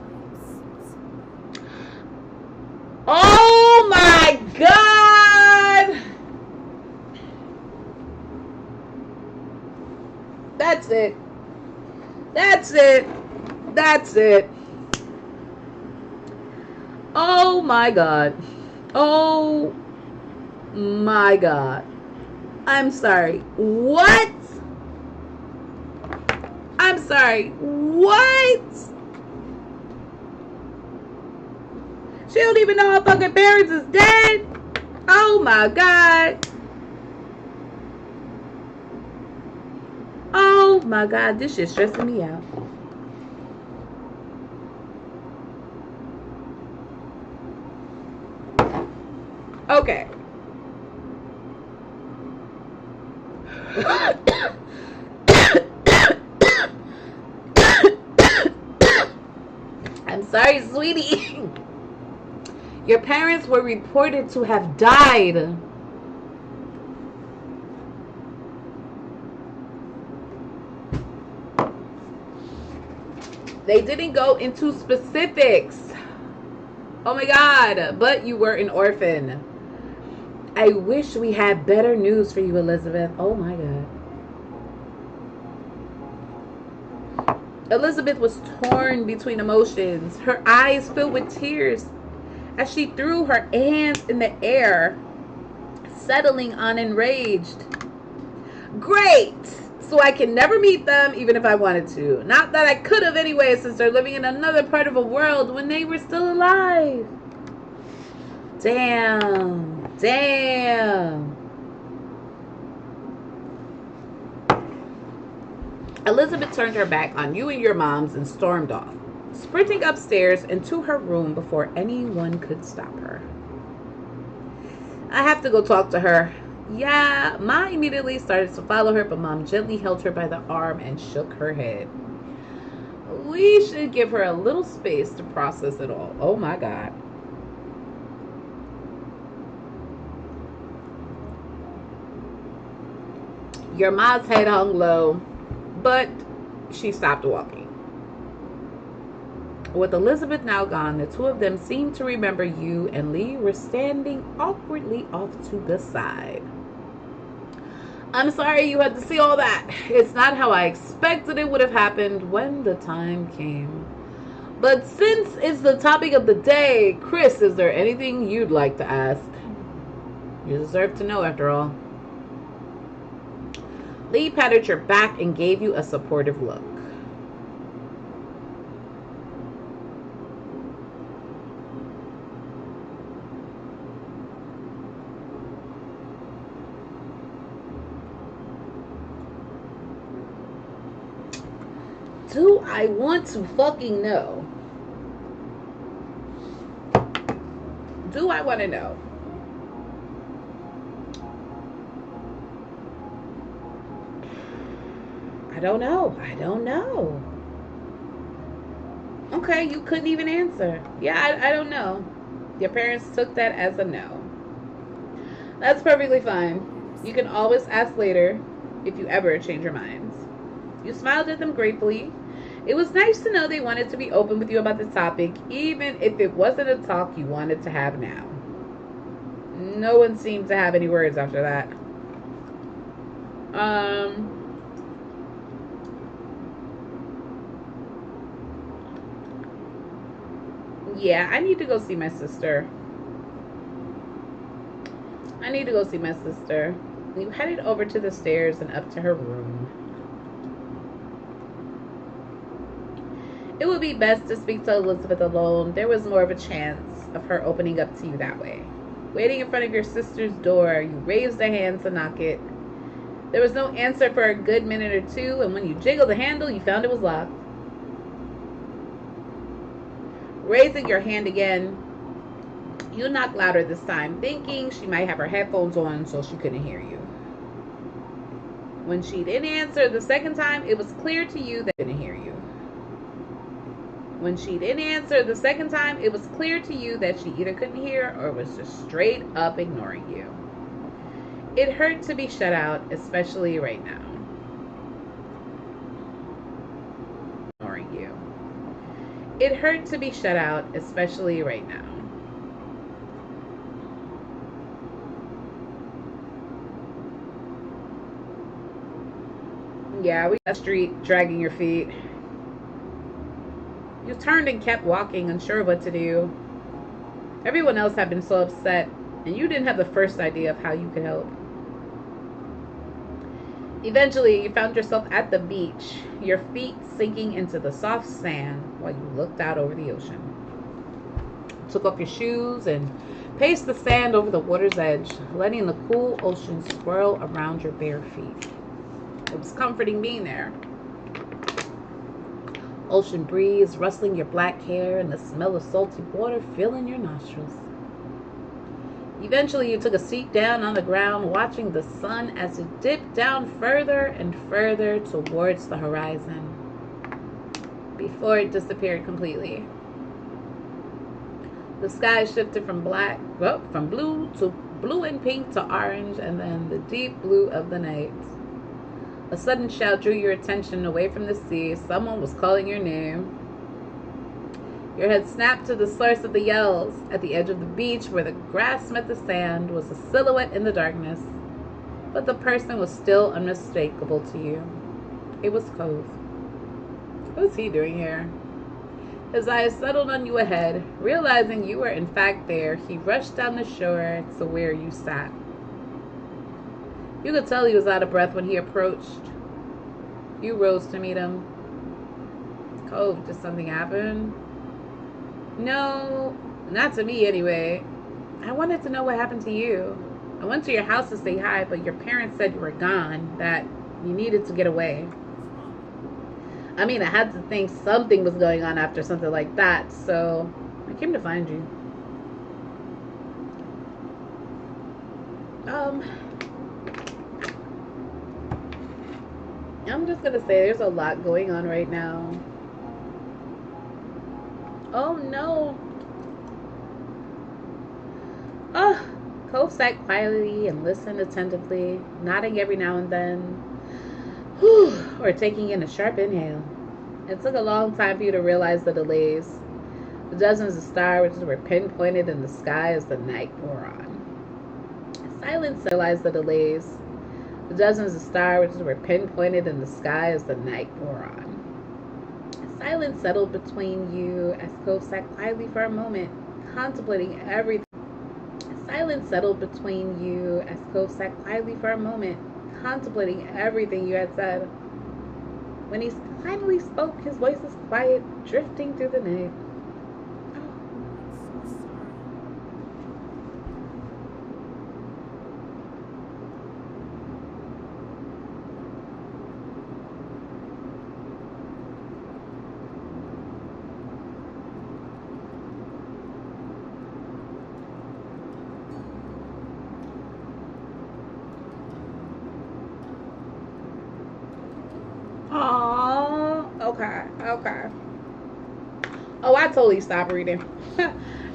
Oh my god! That's it. That's it. That's it. Oh my god. Oh my god. I'm sorry. What? I'm sorry. What? She don't even know her fucking parents is dead. Oh my god. Oh my god, this shit's stressing me out. Okay. I'm sorry, sweetie. Your parents were reported to have died. They didn't go into specifics. Oh my god, but you were an orphan. I wish we had better news for you, Elizabeth. Oh my god. Elizabeth was torn between emotions. Her eyes filled with tears as she threw her hands in the air, settling on enraged. Great! So I can never meet them even if I wanted to. Not that I could have anyway, since they're living in another part of the world when they were still alive. Damn. Elizabeth turned her back on you and your moms and stormed off, sprinting upstairs into her room before anyone could stop her. I have to go talk to her. Yeah, Ma immediately started to follow her, but Mom gently held her by the arm and shook her head. We should give her a little space to process it all. Oh my god. Your Ma's head hung low, but she stopped walking. With Elizabeth now gone, the two of them seemed to remember you and Lee were standing awkwardly off to the side. I'm sorry you had to see all that. It's not how I expected it would have happened when the time came. But since it's the topic of the day, Chris, is there anything you'd like to ask? You deserve to know, after all. Lee patted your back and gave you a supportive look. Do I want to fucking know? Do I want to know? I don't know. I don't know. Okay, you couldn't even answer. Yeah, I don't know. Your parents took that as a no. That's perfectly fine. You can always ask later if you ever change your minds. You smiled at them gratefully. It was nice to know they wanted to be open with you about the topic, even if it wasn't a talk you wanted to have now. No one seemed to have any words after that. Yeah, I need to go see my sister. You headed over to the stairs and up to her room. It would be best to speak to Elizabeth alone. There was more of a chance of her opening up to you that way. Waiting in front of your sister's door, you raised a hand to knock it. There was no answer for a good minute or two, and when you jiggled the handle, you found it was locked. Raising your hand again, you knocked louder this time, thinking she might have her headphones on so she couldn't hear you. When she didn't answer the second time, it was clear to you that she didn't hear you. When she didn't answer the second time, it was clear to you that she either couldn't hear or was just straight up ignoring you. It hurt to be shut out, especially right now. Ignoring you. It hurt to be shut out, especially right now. Yeah, we got the street dragging your feet. You turned and kept walking, unsure what to do. Everyone else had been so upset, and you didn't have the first idea of how you could help. Eventually, you found yourself at the beach, your feet sinking into the soft sand while you looked out over the ocean. Took off your shoes and paced the sand over the water's edge, letting the cool ocean swirl around your bare feet. It was comforting being there. Ocean breeze rustling your black hair and the smell of salty water filling your nostrils. Eventually, you took a seat down on the ground, watching the sun as it dipped down further and further towards the horizon before it disappeared completely. The sky shifted from blue and pink to orange, and then the deep blue of the night. A sudden shout drew your attention away from the sea. Someone was calling your name. Your head snapped to the source of the yells. At the edge of the beach, where the grass met the sand, was a silhouette in the darkness. But the person was still unmistakable to you. It was Cove. What's he doing here? His eyes settled on you ahead. Realizing you were in fact there, he rushed down the shore to where you sat. You could tell he was out of breath when he approached. You rose to meet him. Cove, did something happen? No, not to me anyway. I wanted to know what happened to you. I went to your house to say hi, but your parents said you were gone, that you needed to get away. I mean, I had to think something was going on after something like that, so I came to find you. I'm just gonna say there's a lot going on right now. Oh no. Cove sat quietly and listened attentively, nodding every now and then. Whew, or taking in a sharp inhale. It took a long time for you to realize the delays. The dozens of stars which were pinpointed in the sky as the night wore on. Silence realized the delays. The dozens of stars which were pinpointed in the sky as the night wore on. Silence settled between you as Cove sat quietly for a moment, contemplating everything. Silence settled between you as Cove sat quietly for a moment, contemplating everything you had said. When he finally spoke, his voice was quiet, drifting through the night. Oh, okay. Oh, I totally stopped reading.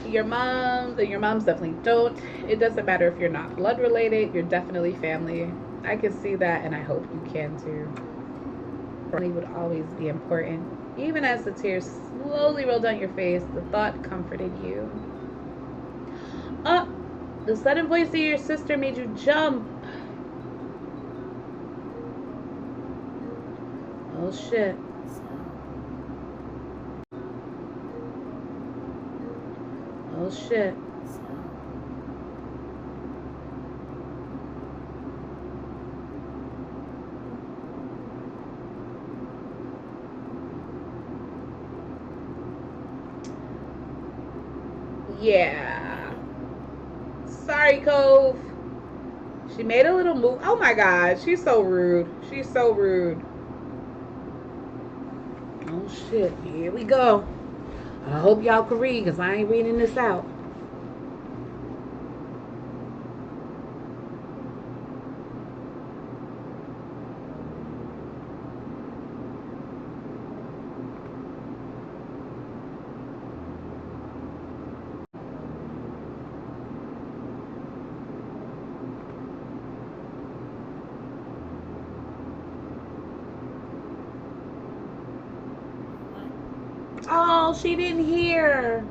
Your moms definitely don't. It doesn't matter if you're not blood related, you're definitely family. I can see that, and I hope you can too. Family would always be important. Even as the tears slowly rolled down your face, the thought comforted you. Oh, the sudden voice of your sister made you jump. Oh shit. Oh shit. Yeah. Sorry, Cove. She made a little move. Oh my god, she's so rude. She's so rude. Oh shit, here we go. I hope y'all can read because I ain't reading this out. Oh, she didn't hear.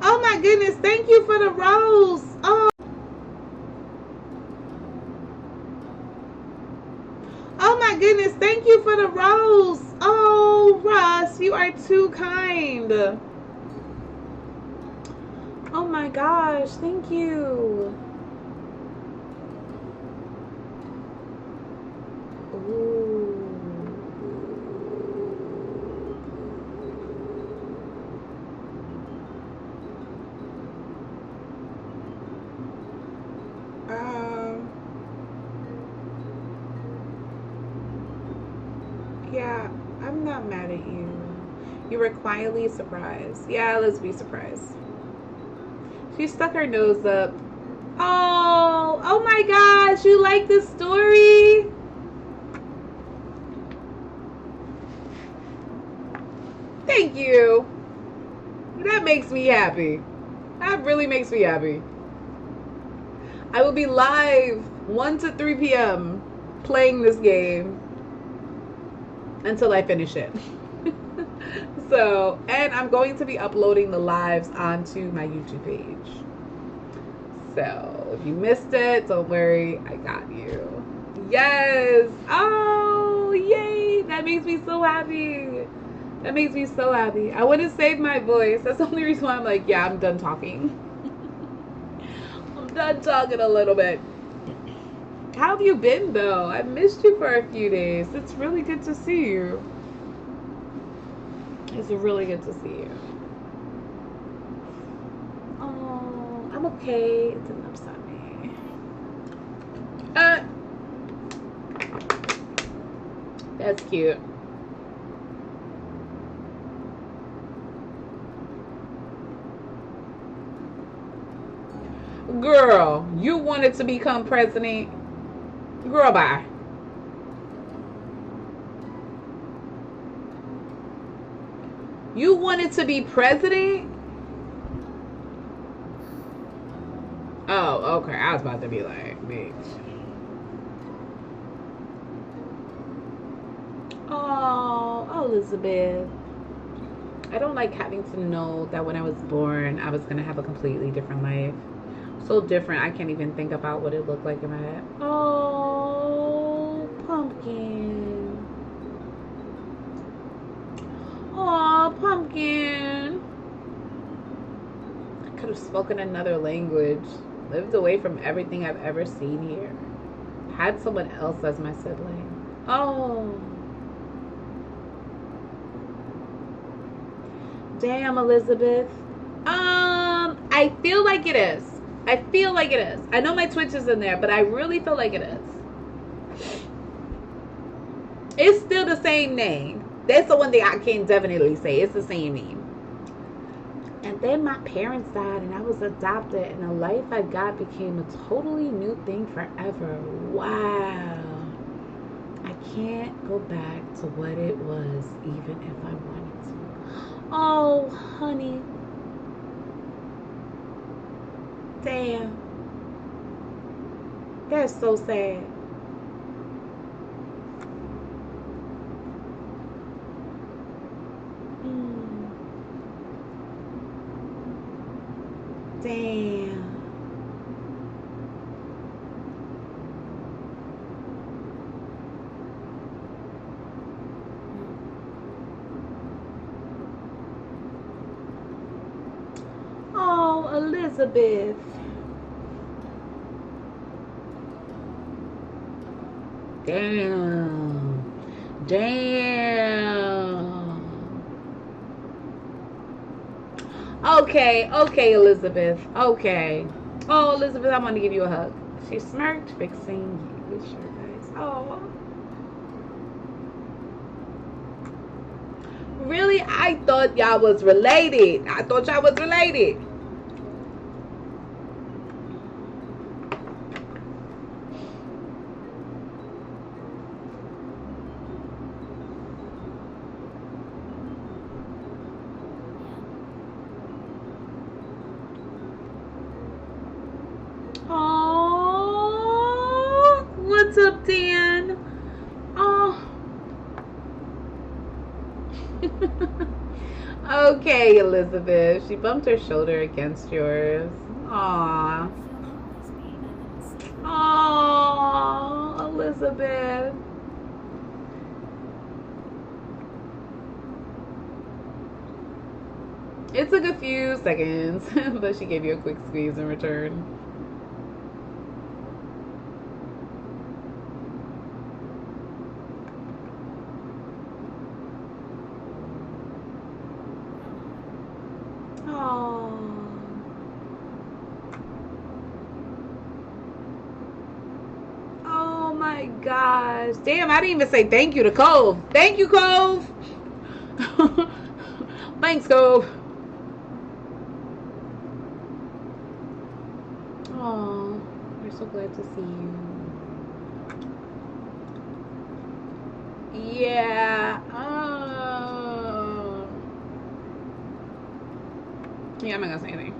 Oh my goodness, thank you for the rose. Oh my goodness, thank you for the rose. Oh, Russ, you are too kind. Oh my gosh, thank you. Ooh. Yeah, I'm not mad at you. You were quietly surprised. Yeah, let's be surprised. She stuck her nose up. Oh my gosh, you like this story? Thank you. That makes me happy. That really makes me happy. I will be live 1 to 3 p.m. playing this game until I finish it. So, and I'm going to be uploading the lives onto my YouTube page. So, if you missed it, don't worry, I got you. Yes! Oh, yay! That makes me so happy. That makes me so happy. I want to save my voice. That's the only reason why I'm like, yeah, I'm done talking. I'm done talking a little bit. How have you been, though? I've missed you for a few days. It's really good to see you. It's really good to see you. Oh, I'm okay. It didn't upset me. That's cute. Girl, you wanted to become president. Girl, bye. You wanted to be president? Oh, okay. I was about to be like, bitch. Oh, Elizabeth. I don't like having to know that when I was born, I was going to have a completely different life. So different, I can't even think about what it looked like in my head. Oh, pumpkin. Oh, pumpkin. I could have spoken another language, lived away from everything I've ever seen here, had someone else as my sibling. Oh. Damn, Elizabeth. I feel like it is. I feel like it is. I know my Twitch is in there, but I really feel like it is. It's still the same name. That's the one thing I can definitely say. It's the same name. And then my parents died and I was adopted, and the life I got became a totally new thing forever. Wow. I can't go back to what it was, even if I wanted to. Oh, honey. Damn. That's so sad. Damn. Oh, Elizabeth. Damn. Damn. Okay, Elizabeth. Okay. Oh, Elizabeth, I want to give you a hug. She smirked, fixing you with your eyes. Oh. Really? I thought y'all was related. I thought y'all was related. Oh, what's up, Dan? Oh. Okay, Elizabeth. She bumped her shoulder against yours. Aw. Aw, Elizabeth. It took a few seconds, but she gave you a quick squeeze in return. Oh my gosh. Damn, I didn't even say thank you to Cove. Thank you, Cove. Thanks, Cove. Oh, we're so glad to see you. Yeah. Yeah, I'm not gonna say anything.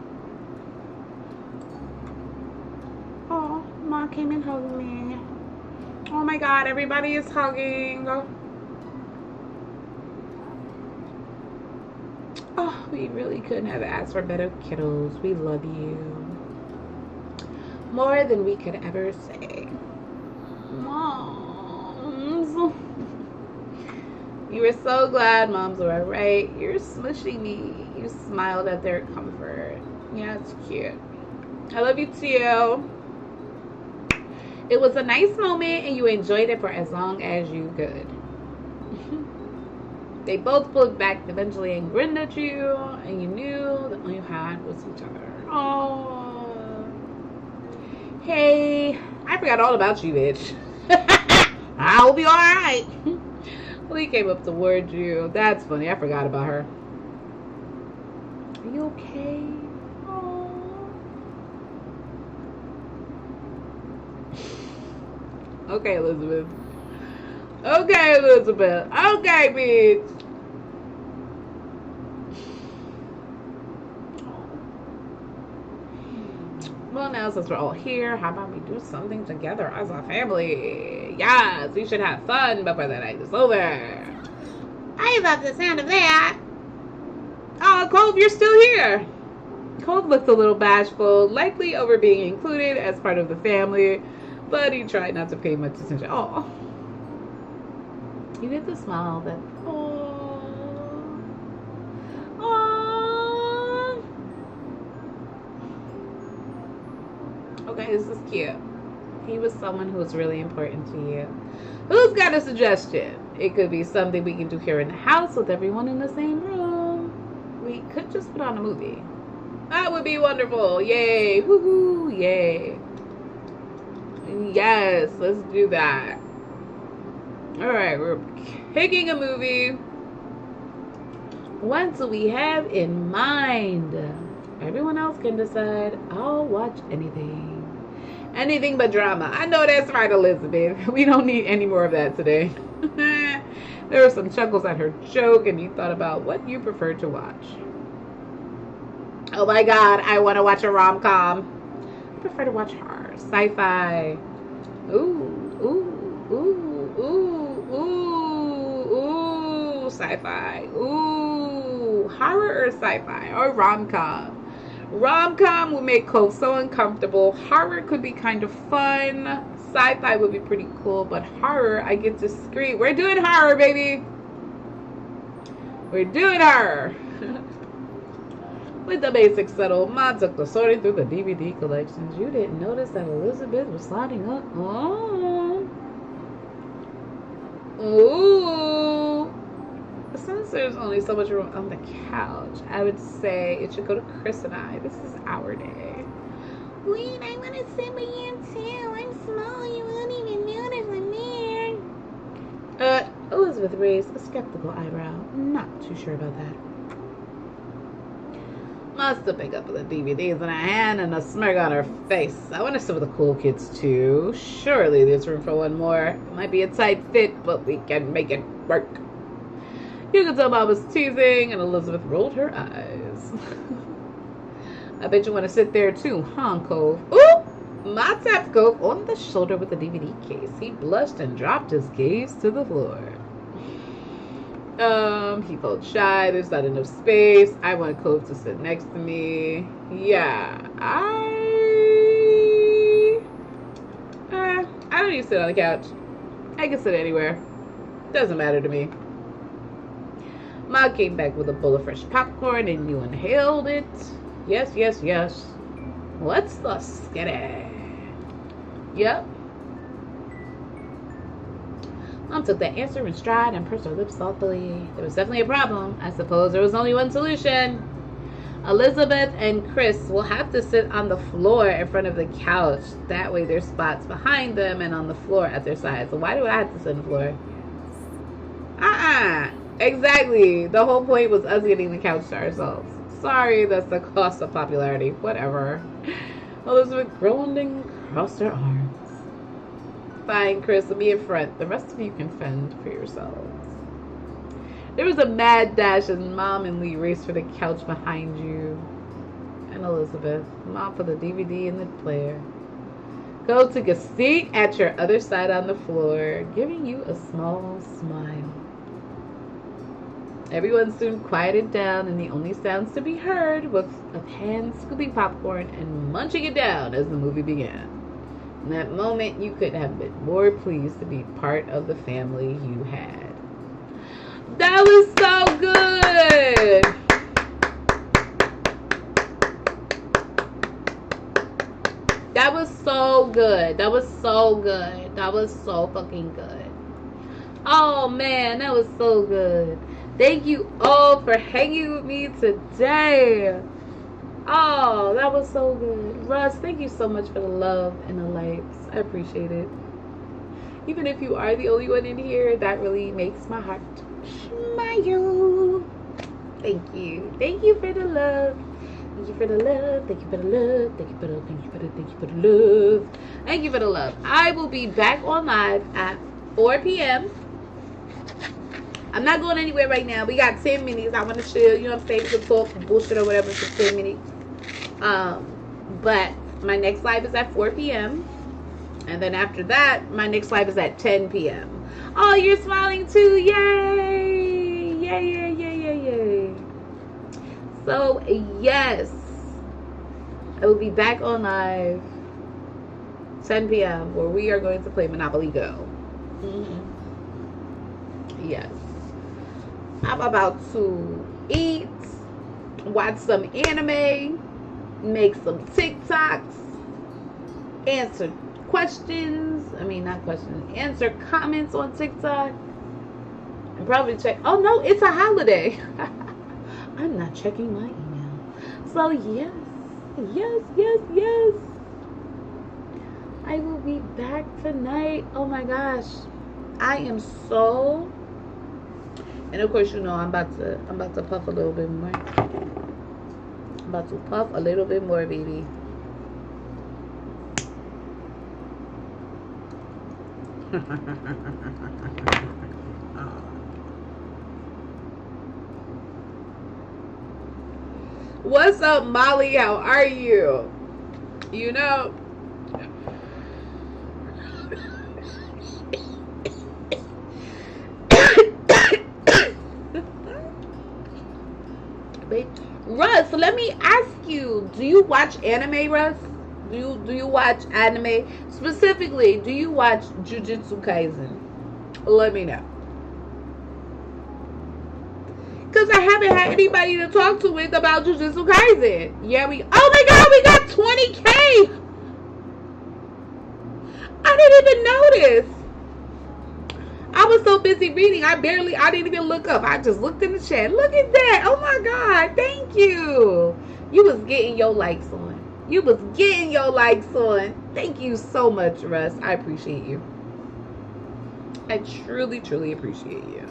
Oh, Mom came and hugged me. Oh my God, everybody is hugging. Oh, we really couldn't have asked for better kiddos. We love you more than we could ever say. Moms. You were so glad moms were alright. You're smushing me. You smiled at their comfort. Yeah, it's cute. I love you too. It was a nice moment and you enjoyed it for as long as you could. They both pulled back eventually and grinned at you, and you knew that all you had was each other. Oh. Hey, I forgot all about you, bitch. I'll be alright. Lee came up toward you. That's funny. I forgot about her. Are you okay? Oh. Okay, Elizabeth. Okay, Elizabeth. Okay, bitch. Well, now since we're all here, how about we do something together as a family? Yes, we should have fun before the night is over. I love the sound of that. Oh, Cove, you're still here. Cove looked a little bashful, likely over being included as part of the family, but he tried not to pay much attention. Oh, you get the smile that. Oh, oh. Okay, this is cute. He was someone who was really important to you. Who's got a suggestion? It could be something we can do here in the house with everyone in the same room. We could just put on a movie. That would be wonderful. Yay. Woohoo. Yay. Yes, let's do that. Alright, we're picking a movie. What do we have in mind? Everyone else can decide. I'll watch anything. Anything but drama. I know that's right, Elizabeth. We don't need any more of that today. There were some chuckles at her joke, and you thought about what you prefer to watch. Oh my god, I want to watch a rom-com. I prefer to watch horror, sci-fi. Ooh, sci-fi. Ooh, horror or sci-fi or rom-com. Rom-com would make Cole so uncomfortable. Horror could be kind of fun. Sci-fi would be pretty cool, but horror, I get to scream. We're doing horror, baby. We're doing horror. With the basics settled, Ma took the sorting through the DVD collections. You didn't notice that Elizabeth was sliding up. Oh. Ooh. Since there's only so much room on the couch, I would say it should go to Chris and I. This is our day. Wait, I want to sit with you too. I'm small. You won't even notice I'm there. Elizabeth raised a skeptical eyebrow. Not too sure about that. Must have picked up the DVDs in her hand and a smirk on her face. I want to sit with the cool kids too. Surely there's room for one more. It might be a tight fit, but we can make it work. You could tell Mom was teasing, and Elizabeth rolled her eyes. I bet you want to sit there too, huh, Cove? Ooh! Ma tapped Cove on the shoulder with the DVD case. He blushed and dropped his gaze to the floor. He felt shy. There's not enough space. I want Cove to sit next to me. Yeah, I don't need to sit on the couch. I can sit anywhere. Doesn't matter to me. Ma came back with a bowl of fresh popcorn and you inhaled it. Yes, yes, yes. What's the skitty? Yep. Mom took that answer in stride and pursed her lips thoughtfully. There was definitely a problem. I suppose there was only one solution. Elizabeth and Chris will have to sit on the floor in front of the couch. That way there's spots behind them and on the floor at their sides. So why do I have to sit on the floor? Exactly. The whole point was us getting the couch to ourselves. Sorry, that's the cost of popularity. Whatever. Elizabeth groaned and crossed her arms. Fine, Chris, let me in front. The rest of you can fend for yourselves. There was a mad dash as Mom and Lee raced for the couch behind you. And Elizabeth, Mom put the DVD in the player. Go took a seat at your other side on the floor, giving you a small smile. Everyone soon quieted down, and the only sounds to be heard was of hands scooping popcorn and munching it down as the movie began. In that moment, you couldn't have been more pleased to be part of the family you had. That was so good! That was so good. That was so good. That was so fucking good. Oh man, that was so good. Thank you all for hanging with me today. Oh, that was so good. Russ, thank you so much for the love and the likes. I appreciate it. Even if you are the only one in here, that really makes my heart smile. Thank you. Thank you for the love. Thank you for the love. Thank you for the love. Thank you for the love. Thank you for the love. Thank you for the love. I will be back on live at 4 p.m. I'm not going anywhere right now. We got 10 minutes. I want to chill. You know what I'm saying? We can talk bullshit or whatever for 10 minutes. But my next live is at 4 p.m. And then after that, my next live is at 10 p.m. Oh, you're smiling too. Yay. Yay, yay, yay, yay, yay. So, yes. I will be back on live 10 p.m. where we are going to play Monopoly Go. Yes. I'm about to eat, watch some anime, make some TikToks, answer questions. I mean, not questions. Answer comments on TikTok. And probably check. Oh, no, it's a holiday. I'm not checking my email. So, yes. Yes, yes, yes. I will be back tonight. Oh, my gosh. I am so... And of course, you know, I'm about to puff a little bit more. I'm about to puff a little bit more, baby. What's up, Molly? How are you? You know, Russ, let me ask you, do you watch anime, Russ? Do you watch anime? Specifically, do you watch Jujutsu Kaisen? Let me know. Because I haven't had anybody to talk to with about Jujutsu Kaisen. Yeah, oh my god, we got 20K! I didn't even notice. I was so busy reading, I didn't even look up. I just looked in the chat. Look at that. Oh my God. Thank you. You was getting your likes on. You was getting your likes on. Thank you so much, Russ. I appreciate you. I truly, truly appreciate you.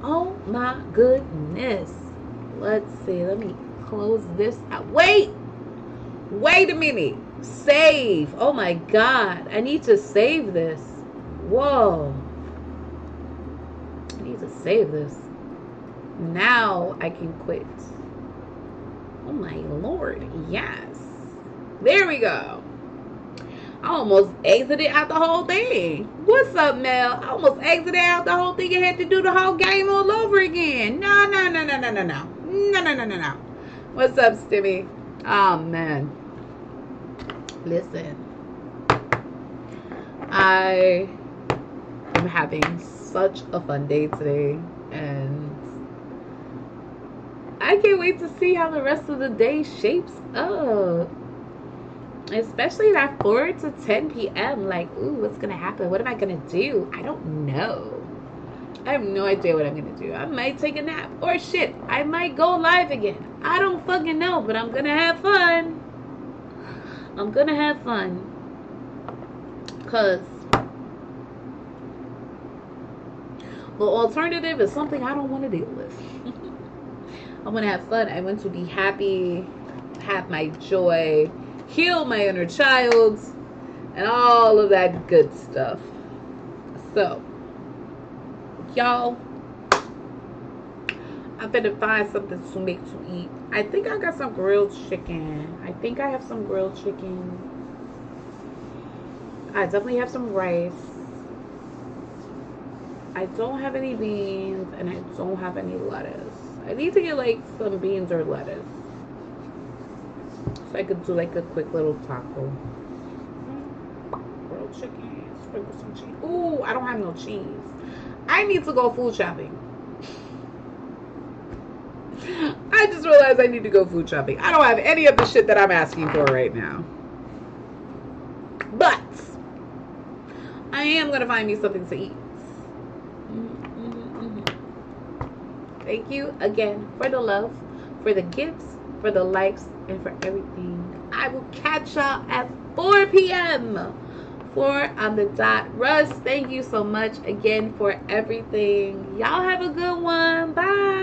Oh my goodness. Let's see. Let me close this out. Wait a minute. Save. Oh my God. I need to save this. Whoa. I need to save this. Now I can quit. Oh my Lord. Yes. There we go. I almost exited out the whole thing. What's up, Mel? I almost exited out the whole thing and had to do the whole game all over again. No. No. What's up, Stimmy? Oh, man. Listen. I am having such a fun day today, and I can't wait to see how the rest of the day shapes up. Especially that 4 to 10 p.m. Like, ooh, what's gonna happen? What am I gonna do? I don't know. I have no idea what I'm gonna do. I might take a nap, or shit, I might go live again. I don't fucking know, but I'm gonna have fun. I'm gonna have fun. Because the alternative is something I don't want to deal with. I want to have fun. I want to be happy, have my joy, heal my inner child, and all of that good stuff. So, y'all, I'm gonna find something to make to eat. I think I got some grilled chicken. I think I have some grilled chicken. I definitely have some rice. I don't have any beans, and I don't have any lettuce. I need to get like some beans or lettuce, so I could do like a quick little taco. Grilled chicken, sprinkle some cheese. Ooh, I don't have no cheese. I need to go food shopping. I just realized I need to go food shopping. I don't have any of the shit that I'm asking for right now. But I am going to find me something to eat. Thank you again for the love, for the gifts, for the likes, and for everything. I will catch y'all at 4 p.m. 4 on the dot. Russ, thank you so much again for everything. Y'all have a good one. Bye.